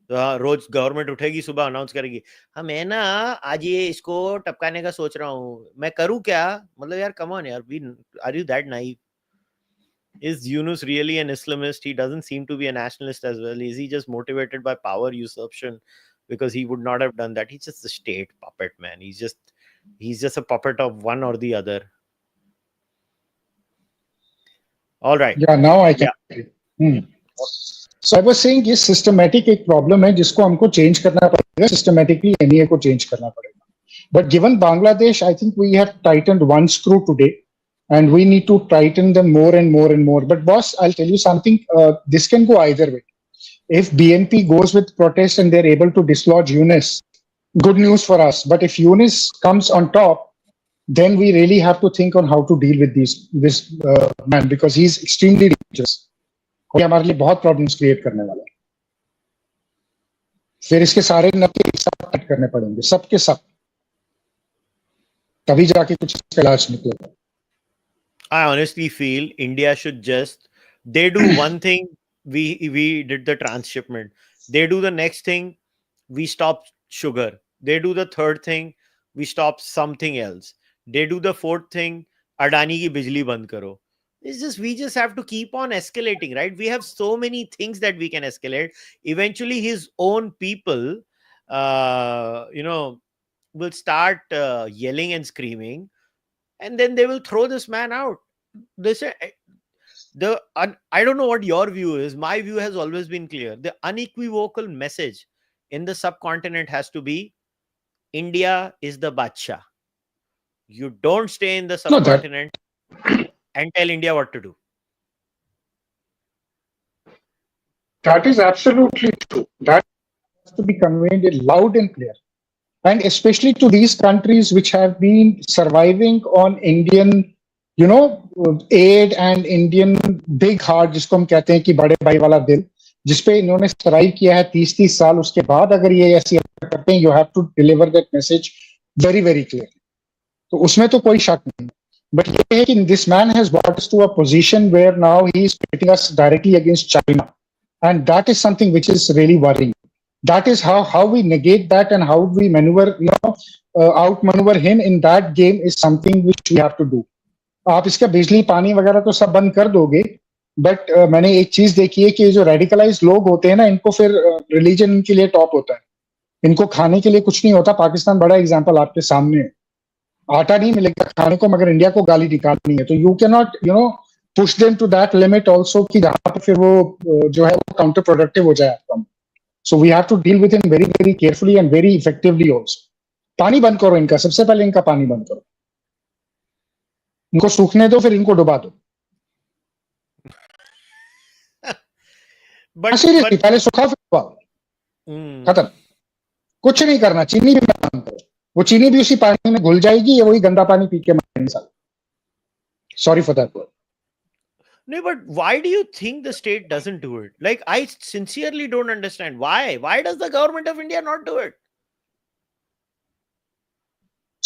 तो हाँ, रोज गवर्नमेंट उठेगी, सुबह अनाउंस करेगी, हाँ मैं ना आज ये इसको टपकाने का सोच रहा हूँ, मैं करूँ क्या? मतलब यार कम ऑन यार, are you that naive? Is Yunus really an Islamist? He doesn't seem to be a nationalist as well. Is he just motivated by power usurpation? Because he would not have done that. He's just a state puppet, man. He's just He's just a puppet of one or the other. All right. Yeah, now I can. Hmm. So I was saying ये systematic एक problem है जिसको हमको change करना पड़ेगा, systematically NEA को change करना पड़ेगा. But given Bangladesh, I think we have tightened one screw today, and we need to tighten them more and more and more. But boss, I'll tell you something. This can go either way. If BNP goes with protest and they're able to dislodge Yunus, good news for us. But if Yunus comes on top, then we really have to think on how to deal with this man, because he's extremely dangerous. ये हमारे लिए बहुत problems create करने वाला है. फिर इसके सारे नक्के एक साथ कट करने पड़ेंगे, सबके सब, तभी जाके कुछ इसका इलाज निकलेगा. I honestly feel India should just, they do one thing, we did the transshipment. They do the next thing, we stop sugar. They do the third thing, we stop something else. They do the fourth thing, Adani ki bijli band karo. It's just, we just have to keep on escalating, right? We have so many things that we can escalate. Eventually his own people, will start yelling and screaming, and then they will throw this man out. They say, I don't know what your view is. My view has always been clear. The unequivocal message in the subcontinent has to be, India is the Badsha. You don't stay in the subcontinent and tell India what to do. That is absolutely true. That has to be conveyed loud and clear. And especially to these countries which have been surviving on Indian, aid and Indian big heart, जिसको हम कहते हैं कि बड़े भाई वाला दिल, जिसपे इन्होंने सर्वाइव किया है 30 साल, उसके बाद अगर ये ऐसी करते हैं, you have to deliver that message very, very clearly. तो उसमें तो कोई शक नहीं. But ये है कि this man has brought us to a position where now he is pitting us directly against China. And that is something which is really worrying. That is how we negate that, and how we maneuver, outmaneuver him in that game is something which we have to do. आप इसका बिजली पानी वगैरह तो सब बंद कर दोगे, बट मैंने एक चीज देखी है कि जो रेडिकलाइज लोग होते हैं ना, इनको फिर रिलीजन इनके लिए टॉप होता है, इनको खाने के लिए कुछ नहीं होता. पाकिस्तान बड़ा एग्जांपल आपके सामने है. आटा नहीं मिलेगा खाने को, मगर इंडिया को गाली निकालनी है. तो you can not push them to that limit also, कि जहां पर फिर वो जो है वो काउंटर प्रोडक्टिव हो जाए आपका. So we have to deal with him very, very carefully and very effectively also. पानी बंद करो इनका, सबसे पहले इनका पानी बंद करो, इनको सूखने दो, फिर इनको डुबा दो. पहले सूखा फिर डुबाओ, खत्म. कुछ नहीं करना. चीनी भी बंद करो, वो चीनी भी उसी पानी में घुल जाएगी, ये वही गंदा पानी पी के मरेंगे साल. Sorry for that word. No, but why do you think the state doesn't do it? Like, I sincerely don't understand. Why? Why does the government of India not do it?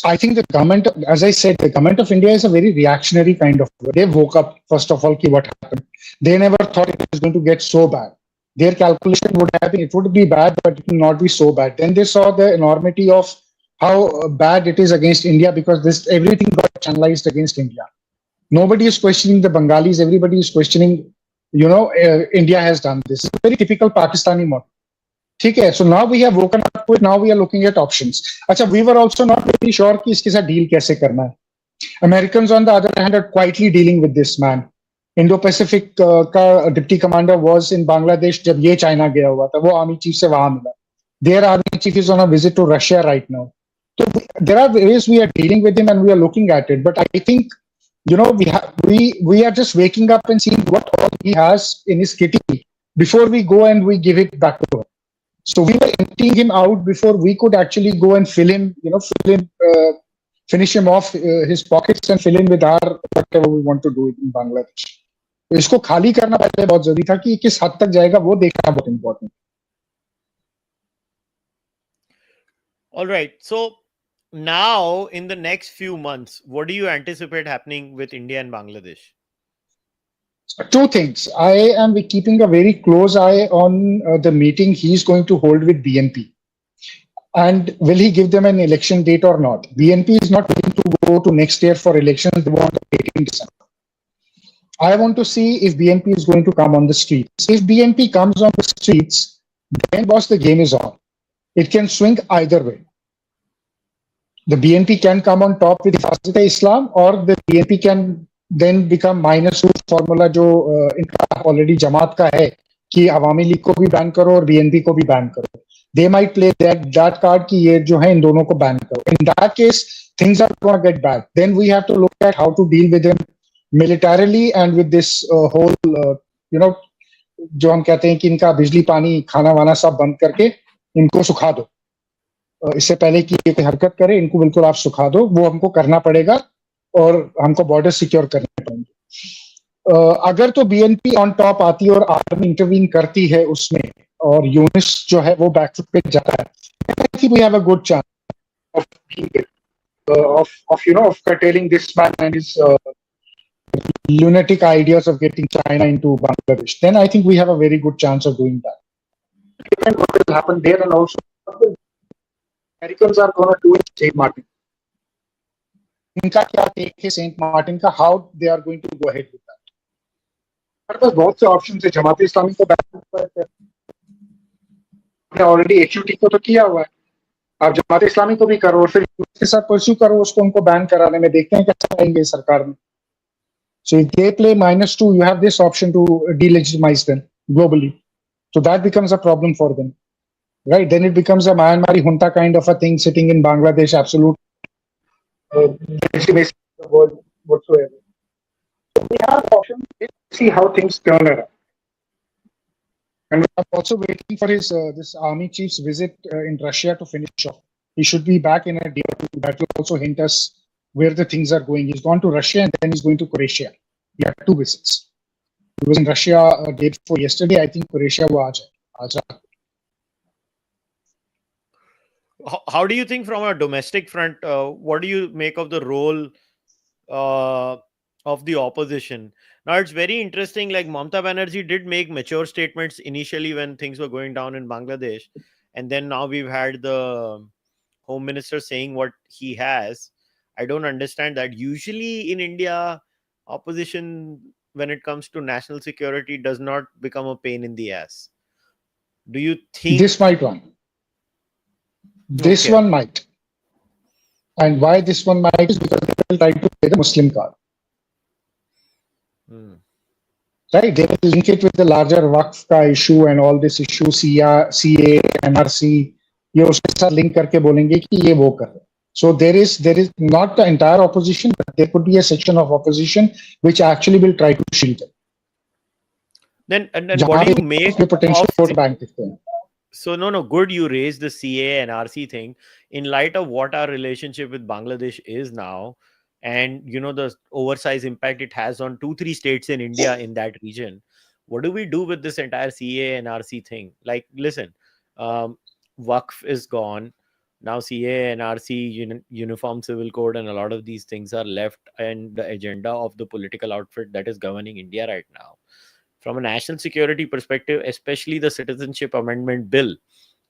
I think the government, as I said, the government of India is a very reactionary kind of. They woke up, first of all, what happened. They never thought it was going to get so bad. Their calculation would have been, it would be bad, but it will not be so bad. Then they saw the enormity of how bad it is against India, because everything got channelized against India. Nobody is questioning the Bengalis. Everybody is questioning, India has done this. It's a very typical Pakistani model. Okay, so now we have woken up to it. Now we are looking at options. Achha, we were also not very sure कि इसके साथ deal कैसे करना है. Americans, on the other hand, are quietly dealing with this man. Indo-Pacific का deputy commander was in Bangladesh जब ये China गया हुआ था. वो army chief से वहाँ मिला. Their army chief is on a visit to Russia right now. So there are ways we are dealing with him, and we are looking at it. But I think, we are just waking up and seeing what all he has in his kitty before we go and we give it back to him. So we were emptying him out before we could actually go and finish him off his pockets and fill in with our whatever we want to do in Bangladesh. तो इसको खाली करना पहले बहुत जरूरी था कि किस हद तक जाएगा वो देखना बहुत important. All right. So now, in the next few months, what do you anticipate happening with India and Bangladesh? Two things. I am keeping a very close eye on the meeting he's going to hold with BNP. And will he give them an election date or not? BNP is not willing to go to next year for elections. They want to wait in December. I want to see if BNP is going to come on the streets. If BNP comes on the streets, then boss, the game is on. It can swing either way. The BNP can come on top with Islam, or the BNP can then become -2 formula जो इनका already जमात का है कि अवामी league को भी ban करो और BNP को भी बैन करो. They might play that card कि ये जो है इन दोनों को बैन करो. In that case, things are going to get bad. Then we have to look at how to deal with them militarily and with this whole, जो हम कहते हैं कि इनका बिजली पानी खाना वाना सब बंद करके इनको सुखा दो. इससे पहले कि ये हरकत करे, इनको बिल्कुल आप सुखा दो. वो हमको करना पड़ेगा और हमको बॉर्डर सिक्योर करने पड़ेंगे. अगर तो बीएनपी ऑन टॉप आती है और आर्मी इंटरवीन करती है उसमें और यूनिस जो है वो बैकफुट पे जाता है, I think we have a good chance of curtailing this man and his lunatic ideas of getting China into Bangladesh. Then I think we have a very good chance of doing that. Depends what will happen there, and also Americans are going to do in St. Martin. इनका क्या take है Saint Martin का, how they are going to go ahead with that. हमारे पास बहुत से options है. जमात इस्लामी को बैन ऑलरेडी एचयूटी को तो किया हुआ है. आप जमात इस्लामी को भी करो और फिर उसके साथ परस्यू करो उसको, उनको बैन कराने में. देखते हैं कैसा आएंगे सरकार में. So if they play -2, you have this option to delegitimize them globally. So that becomes a problem for them, right? Then it becomes a Myanmar junta kind of a thing sitting in Bangladesh, absolute legitimation of the world whatsoever. So we have options. Let's see how things turn around. And I'm also waiting for his this army chief's visit in Russia to finish off. He should be back in a day or two. That will also hint us where the things are going. He's gone to Russia and then he's going to Croatia. He had 2 visits. He was in Russia a day before yesterday. I think Croatia was How do you think from a domestic front, what do you make of the role of the opposition? Now, it's very interesting, like Mamata Banerjee did make mature statements initially when things were going down in Bangladesh. And then now we've had the Home Minister saying what he has. I don't understand that. Usually in India, opposition, when it comes to national security, does not become a pain in the ass. Do you think... This might one. This one might. And why this one might is because they will try to play the Muslim card. Right? They will link it with the larger Waqf ka issue and all this issue, CA, NRC. ये उसके साथ link करके बोलेंगे कि ये वो कर रहे. So there is not the entire opposition, but there could be a section of opposition which actually will try to shield them. Then what do you make the potential vote bank? So no, good you raised the CA and RC thing in light of what our relationship with Bangladesh is now, and the oversized impact it has on 2-3 states in India in that region. What do we do with this entire CA and RC thing? Like, listen, Waqf is gone. Now CA and RC, Uniform Civil Code, and a lot of these things are left in the agenda of the political outfit that is governing India right now. From a national security perspective, especially the Citizenship Amendment Bill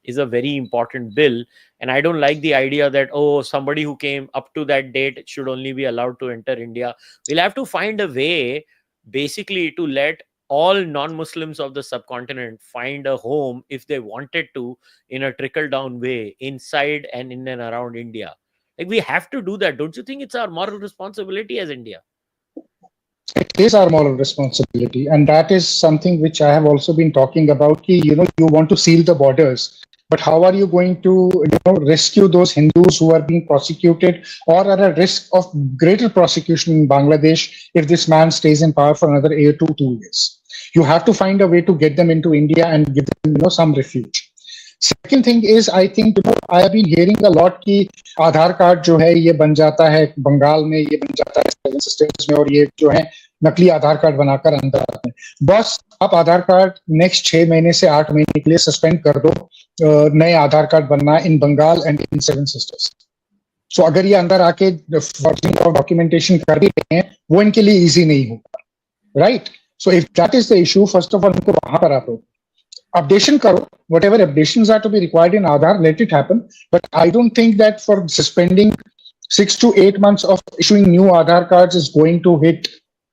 is a very important bill. And I don't like the idea that, somebody who came up to that date should only be allowed to enter India. We'll have to find a way, basically, to let all non-Muslims of the subcontinent find a home if they wanted to in a trickle-down way inside and in and around India. Like, we have to do that. Don't you think it's our moral responsibility as India? It is our moral responsibility, and that is something which I have also been talking about. You want to seal the borders, but how are you going to rescue those Hindus who are being prosecuted or are at risk of greater prosecution in Bangladesh if this man stays in power for another 2 years? You have to find a way to get them into India and give them some refuge. Second thing is, I think I have been hearing a lot कि आधार card जो है ये बन जाता है बंगाल में, ये बन जाता है सेवन सिस्टर्स में, और ये जो है नकली आधार कार्ड बनाकर अंदर आते हैं. बस आप आधार कार्ड नेक्स्ट 6 महीने से 8 महीने के लिए सस्पेंड कर दो. नए आधार कार्ड बनना in Bengal and in seven sisters. So अगर ये अंदर आके फॉर्जिंग और डॉक्यूमेंटेशन कर भी रहे हैं, वो इनके लिए इजी नहीं होगा. Right? So if that is the issue, first of all इनको वहां पर आप updation karo, whatever updations are to be required in Aadhaar, let it happen. But I don't think that for suspending 6 to 8 months of issuing new Aadhaar cards is going to hit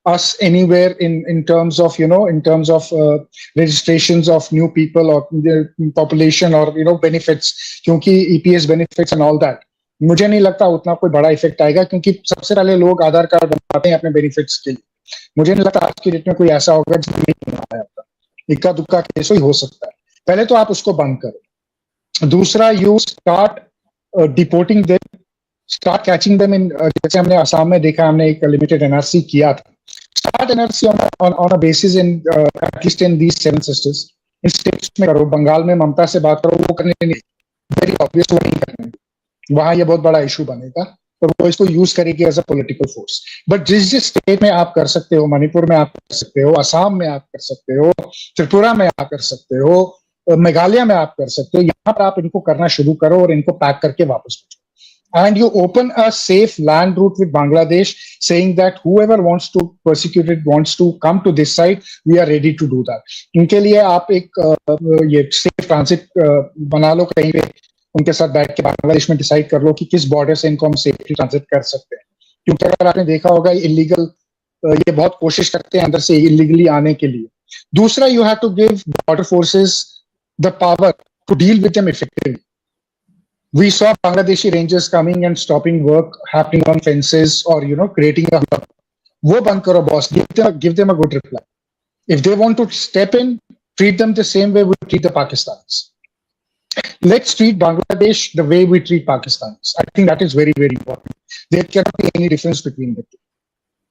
us anywhere in terms of registrations of new people or the population or benefits, kyunki EPS benefits and all that. मुझे नहीं लगता उतना कोई बड़ा effect आएगा, क्योंकि सबसे पहले लोग आधार कार्ड बनवाते हैं अपने बेनिफिट्स के लिए। मुझे नहीं लगता आज की डेट में कोई ऐसा होगा जिसने नहीं बनवाया होगा, इक्का दुक्का केस ही हो सकता है। पहले तो आप उसको बंद करो। दूसरा, you start deporting them, start catching them in, जैसे हमने असम में देखा, हमने एक लिमिटेड एनआरसी किया था। Start NRC on a basis in at least in these 7 sisters. इन स्टेट्स में करो, बंगाल में ममता से बात करो, वो करने नहीं, वेरी ऑब्वियस वो नहीं करने, वहां ये बहुत बड़ा इशू बनेगा, तो वो इसको यूज करेगी as a political force. But जिस जिस स्टेट में आप कर सकते हो, मणिपुर में आप कर सकते हो, असम में आप कर सकते हो, त्रिपुरा में आप कर सकते हो, मेघालय में आप कर सकते हो, यहाँ पर आप इनको करना शुरू करो और इनको पैक करके वापस भेजो। And you open a safe land route with Bangladesh, saying that whoever wants to persecute it, wants to come to this side, we are ready to do that. इनके लिए आप एक ये safe transit बना लो कहीं पे, उनके साथ बैठ के बांग्लादेश में डिसाइड कर लो कि किस बॉर्डर से इनको हम सेफली ट्रांजिट कर सकते हैं। क्योंकि अगर आपने देखा होगा इलीगल, ये बहुत कोशिश करते हैं अंदर से इलीगली आने के लिए। दूसरा, you have to give border forces the power to deal with them effectively. We saw Bangladeshi rangers coming and stopping work happening on fences, or creating a hub. वो बंद करो boss, give them a good reply. If they want to step in, treat them the same way we treat the Pakistanis. Let's treat Bangladesh the way we treat Pakistanis. I think that is very, very important. There cannot be any difference between the two.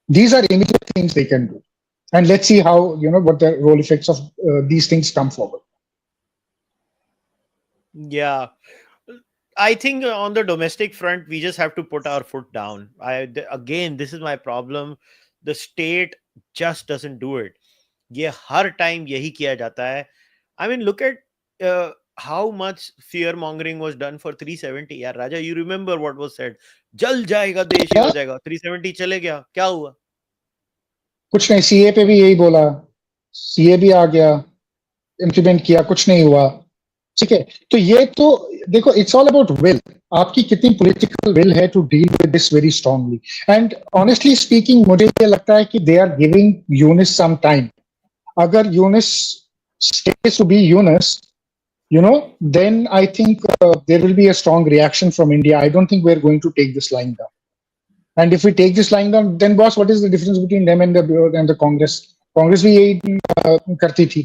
These are immediate things they can do, and let's see how what the role effects of these things come forward. Yeah. I think on the domestic front, we just have to put our foot down. Again, this is my problem. The state just doesn't do it. ये हर time यही किया जाता है. I mean, look at how much fear mongering was done for 370. यार राजा, you remember what was said? जल जाएगा देश, ये हो जाएगा. 370 चले गया, क्या हुआ? कुछ नहीं. सीए पे भी यही बोला, सीए भी आ गया, इम्प्लीमेंट किया, कुछ नहीं हुआ. ठीक है, तो ये तो देखो, इट्स ऑल अबाउट विल. आपकी कितनी पॉलिटिकल विल है to deal with this very strongly. And honestly speaking, मुझे ये लगता है कि they are giving Yunus some time. अगर Yunus stays to be Yunus, then I think there will be a strong reaction from India. I don't think we're going to take this lying down. And if we take this lying down, then boss, what is the difference between them and the Congress? Congress भी यही करती थी,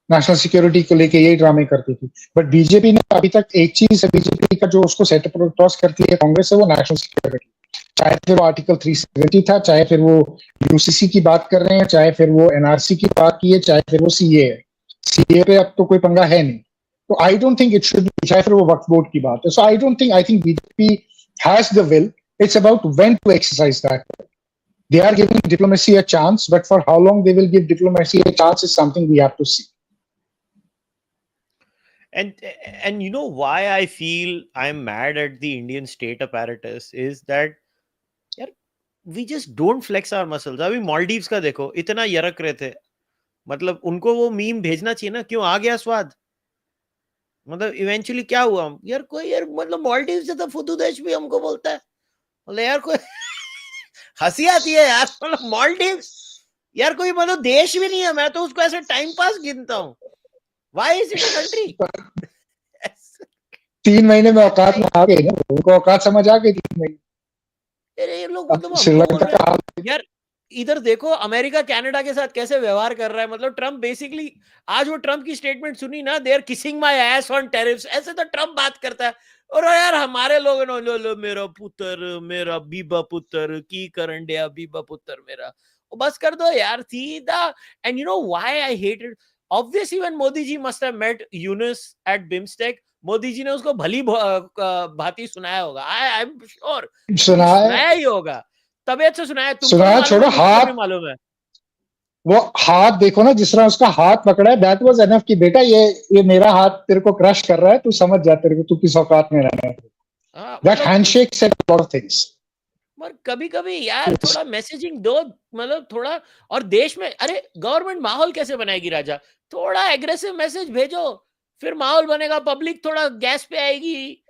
national security को लेके यही ड्रामे करती थी. बट बीजेपी ने अभी तक एक चीज है, बीजेपी का जो उसको सेटअप क्रॉस करती है कांग्रेस है, वो नेशनल सिक्योरिटी. चाहे फिर वो आर्टिकल 370 था, चाहे फिर वो यूसीसी की बात कर रहे हैं, चाहे फिर वो एनआरसी की बात की है, चाहे फिर वो सीए है. सीए पे अब तो कोई पंगा है नहीं. तो I don't think it should be, चाहे फिर वो वक्फ बोर्ड की बात है. So I don't think, I think BJP has the will. It's about when to exercise that. They are giving diplomacy a chance, but for how long they will give diplomacy a chance is something we have to see. And you know why I feel I'm mad at the Indian state apparatus is that यार, we just don't flex our muscles. अभी मालदीव्स का देखो, इतना यरक रहे थे, मतलब उनको वो मीम भेजना चाहिए ना, क्यों आ गया स्वाद. मतलब इवेंचुअली क्या हुआ यार, कोई यार मतलब मालदीव से तो फुदू देश भी हमको बोलता है. मतलब यार कोई हंसी आती है यार. मतलब मालदीव यार कोई मतलब देश भी नहीं है, मैं तो उसको ऐसे टाइम पास गिनता हूँ. Why is it a country? 3 महीने में औकात में आ गए ना, उनको औकात समझ आ गई 3 महीने. अरे ये लोग मतलब श्रीलंका का यार, इधर देखो अमेरिका कनाडा के साथ कैसे व्यवहार कर रहा है. मतलब ट्रम्प बेसिकली, आज वो ट्रम्प की स्टेटमेंट सुनी ना, they are kissing my ass on tariffs. ऐसे तो ट्रम्प बात करता है. और यार हमारे लोग लो लो मेरा पुत्र, मेरा बीबा पुत्र की करन दिया, बीबा पुत्र मेरा. बस कर दो यार सीधा. And you know why I hate it? Obviously when Modi ji must have met Yunus at BIMSTEC, Modi ji ने उसको भली भांति सुनाया होगा. आई एम श्योर सुनाया ही होगा, तबियत से सुनाया. तुमको सुनाया, छोड़ो हाथ मालूम है. वो हाथ देखो ना, जिस तरह उसका हाथ पकड़ा है, दैट वाज एनफ कि बेटा ये मेरा हाथ तेरे को क्रश कर रहा है, तू समझ जा तेरे को तू किस औकात में रह रहा है. That handshake said a lot of things. पर कभी-कभी यार थोड़ा मैसेजिंग दो, मतलब थोड़ा. और देश में अरे गवर्नमेंट माहौल कैसे बनाएगी राजा? थोड़ा एग्रेसिव मैसेज भेजो, फिर माहौल बनेगा, पब्लिक थोड़ा गैस पे आएगी,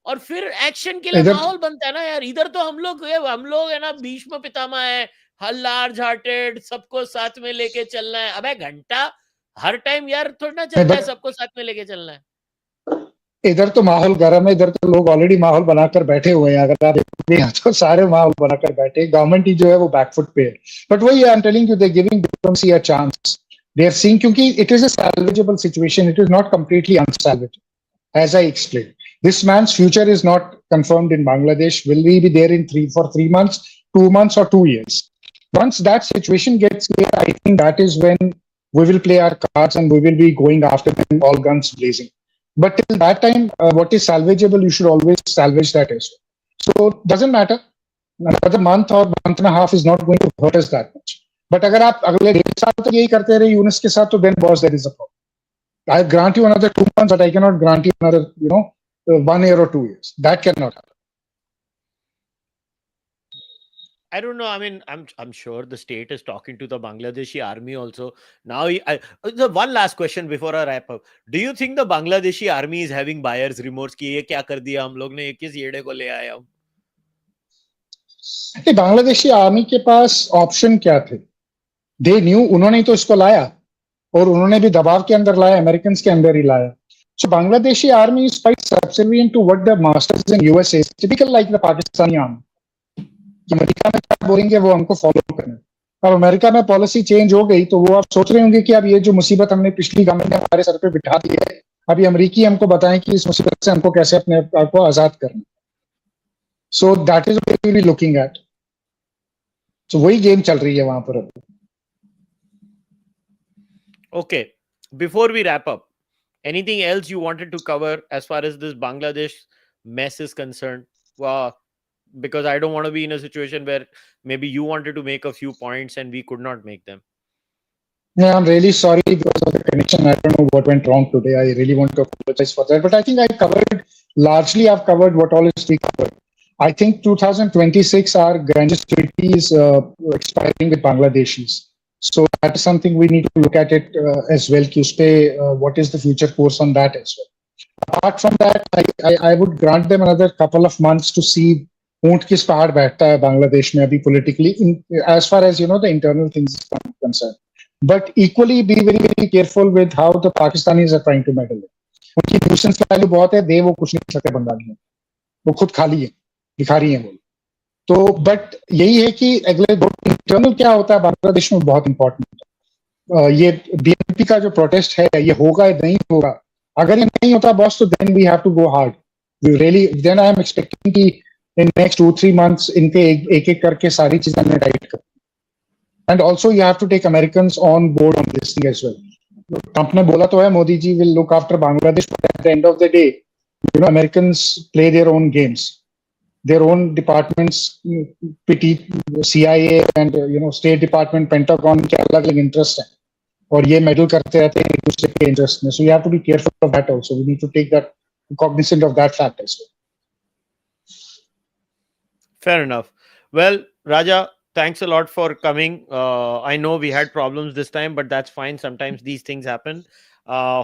और फिर एक्शन के लिए माहौल बनता है ना यार. इधर तो हम लोग है ना, भीष्म पितामह है, लार्ज हार्टेड, सबको साथ में लेके चलना है. अबे घंटा हर टाइम यार थोड़ा ना चलता है सबको साथ में लेके चलना है. इधर तो माहौल गर्म है, इधर तो लोग ऑलरेडी माहौल बनाकर बैठे हुए हैं. अगर आप देखोगे यहाँ तो सारे माहौल बनाकर बैठे, गवर्नमेंट ही जो है वो बैकफुट पे है. बट वही I am telling you, they giving diplomacy a chance. They are seeing, क्योंकि it is a salvageable situation, it is not completely unsalvageable. As I explained, this man's future is not confirmed in Bangladesh. Will he be there in 3 months, 2 months, or 2 years? Once that situation gets clear, I think that is when we will play our cards and we will be going after them all guns blazing. But till that time, what is salvageable, you should always salvage that as well. So it doesn't matter. Another month or month and a half is not going to hurt us that much. But अगर आप अगले 1.5 साल तक यही करते रहे यूनिस के साथ, तो then boss there is a problem. I grant you another 2 months, but I cannot grant you another, 1 year or 2 years. That cannot happen. I don't know. I mean, I'm sure the state is talking to the Bangladeshi army also. Now, the one last question before I wrap up. Do you think the Bangladeshi army is having buyer's remorse? कि ये क्या कर दिया हम लोग ने, ये किस येड़े को ले आए हम? बांग्लादेशी आर्मी के पास ऑप्शन क्या थे? दे न्यू, उन्होंने तो इसको लाया और उन्होंने भी दबाव के अंदर लाया, अमेरिकन के अंदर ही लाया. So Bangladeshi army is quite subservient to what the masters in USA is, typical like the Pakistani army. America में क्या बोलेंगे वो हमको फॉलो करना. अब अमेरिका में पॉलिसी चेंज हो गई तो वो आप सोच रहे होंगे कि अब ये जो मुसीबत हमने पिछली गवर्नमेंट ने हमारे सर पे बिठा दी है, अभी अमेरिकी हमको बताएं कि इस मुसीबत से हमको कैसे अपने आप को आजाद करना. So that is what we will be looking at. So वही गेम चल रही है वहां पर अभी. Okay, before we wrap up, anything else you wanted to cover as far as this Bangladesh mess is concerned? Because I don't want to be in a situation where maybe you wanted to make a few points and we could not make them. Yeah, I'm really sorry because of the connection. I don't know what went wrong today. I really want to apologize for that. But I think I've covered what all is to be covered. I think 2026, our Ganges treaty is expiring with Bangladeshis. So that is something we need to look at it as well. What is the future course on that as well? Apart from that, I would grant them another couple of months to see ऊंट किस पहाड़ बैठता है बांग्लादेश में अभी politically, as far as the internal things are concerned. But equally be very very careful with how the Pakistanis are trying to meddle. उनकी nuisance value बहुत है, दे वो कुछ नहीं सकते बंगाली में, वो खुद खाली है, भिखारी है वो. तो बट यही है कि अगले इंटरनल क्या होता है बांग्लादेश में बहुत इंपॉर्टेंट है. ये बीएनपी का जो प्रोटेस्ट है ये होगा या नहीं होगा. अगर ये नहीं होता बॉस तो then we have to go hard. We really then I am expecting कि इन नेक्स्ट 2-3 months इनके एक एक करके सारी चीजें हमने टाइट कर. And also you have to take Americans on board on this thing as well. Trump ने बोला तो है Modi ji will look after Bangladesh, but at the end of the day Americans play their own games. Their own departments, CIA and State Department, Pentagon के अलग-अलग interest हैं और ये meddle करते रहते हैं एक दूसरे के interest में. So you have to be careful of that also. We need to take that cognizant of that fact as well. Fair enough. Well, Raja, thanks a lot for coming. I know we had problems this time, but that's fine. Sometimes these things happen.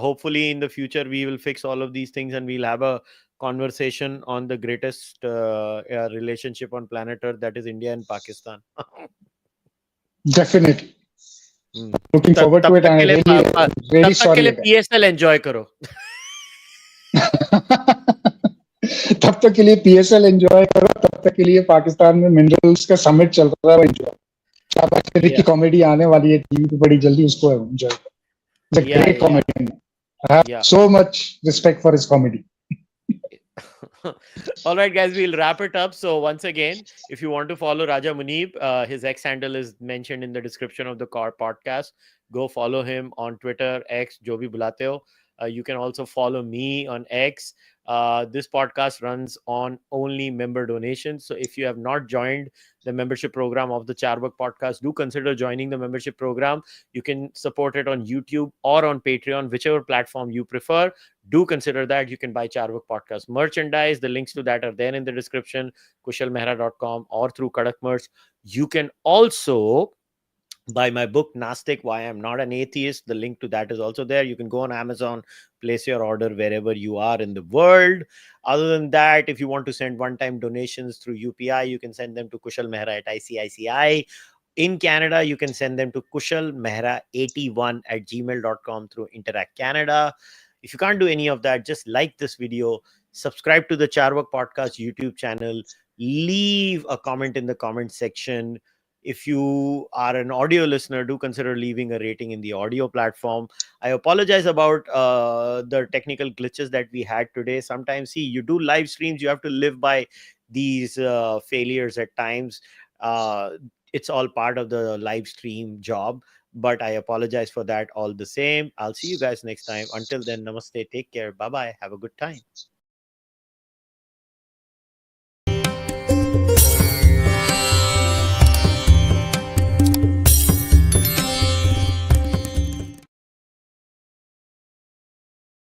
Hopefully in the future we will fix all of these things and we'll have a conversation on the greatest relationship on planet Earth, that is India and Pakistan. Definitely. Looking forward to it. And really sorry. PSL enjoy करो. तब तक के लिए PSL enjoy करो, तब तक के लिए पाकिस्तान में मिनरल्स का समिट चल रहा है, enjoy. शाबाश शरीफ की कॉमेडी आने वाली है टीवी पे बड़ी जल्दी, उसको enjoy. It's a great comedian. I have so much respect for his comedy. All right, guys, we'll wrap it up. So once again, if you want to follow Raja Muneeb, his X handle is mentioned in the description of the podcast. Go follow him on Twitter, X, jo bhi bulate ho. You can also follow me on X. This podcast runs on only member donations. So if you have not joined the membership program of the Cārvāka podcast, do consider joining the membership program. You can support it on YouTube or on Patreon, whichever platform you prefer. Do consider that. You can buy Cārvāka podcast merchandise. The links to that are there in the description, kushalmehra.com or through Kadak Merch. You can also buy my book, Nastic, Why I'm Not an Atheist. The link to that is also there. You can go on Amazon, place your order wherever you are in the world. Other than that, if you want to send one-time donations through UPI, you can send them to kushalmehra at icici. In Canada, you can send them to kushalmehra81 at gmail.com through Interac Canada. If you can't do any of that, just like this video, subscribe to the Cārvāka podcast YouTube channel, leave a comment in the comment section. If you are an audio listener, do consider leaving a rating in the audio platform. I apologize about the technical glitches that we had today. Sometimes, see, you do live streams, you have to live by these failures at times. It's all part of the live stream job, but I apologize for that all the same. I'll see you guys next time. Until then, namaste, take care, bye bye, have a good time.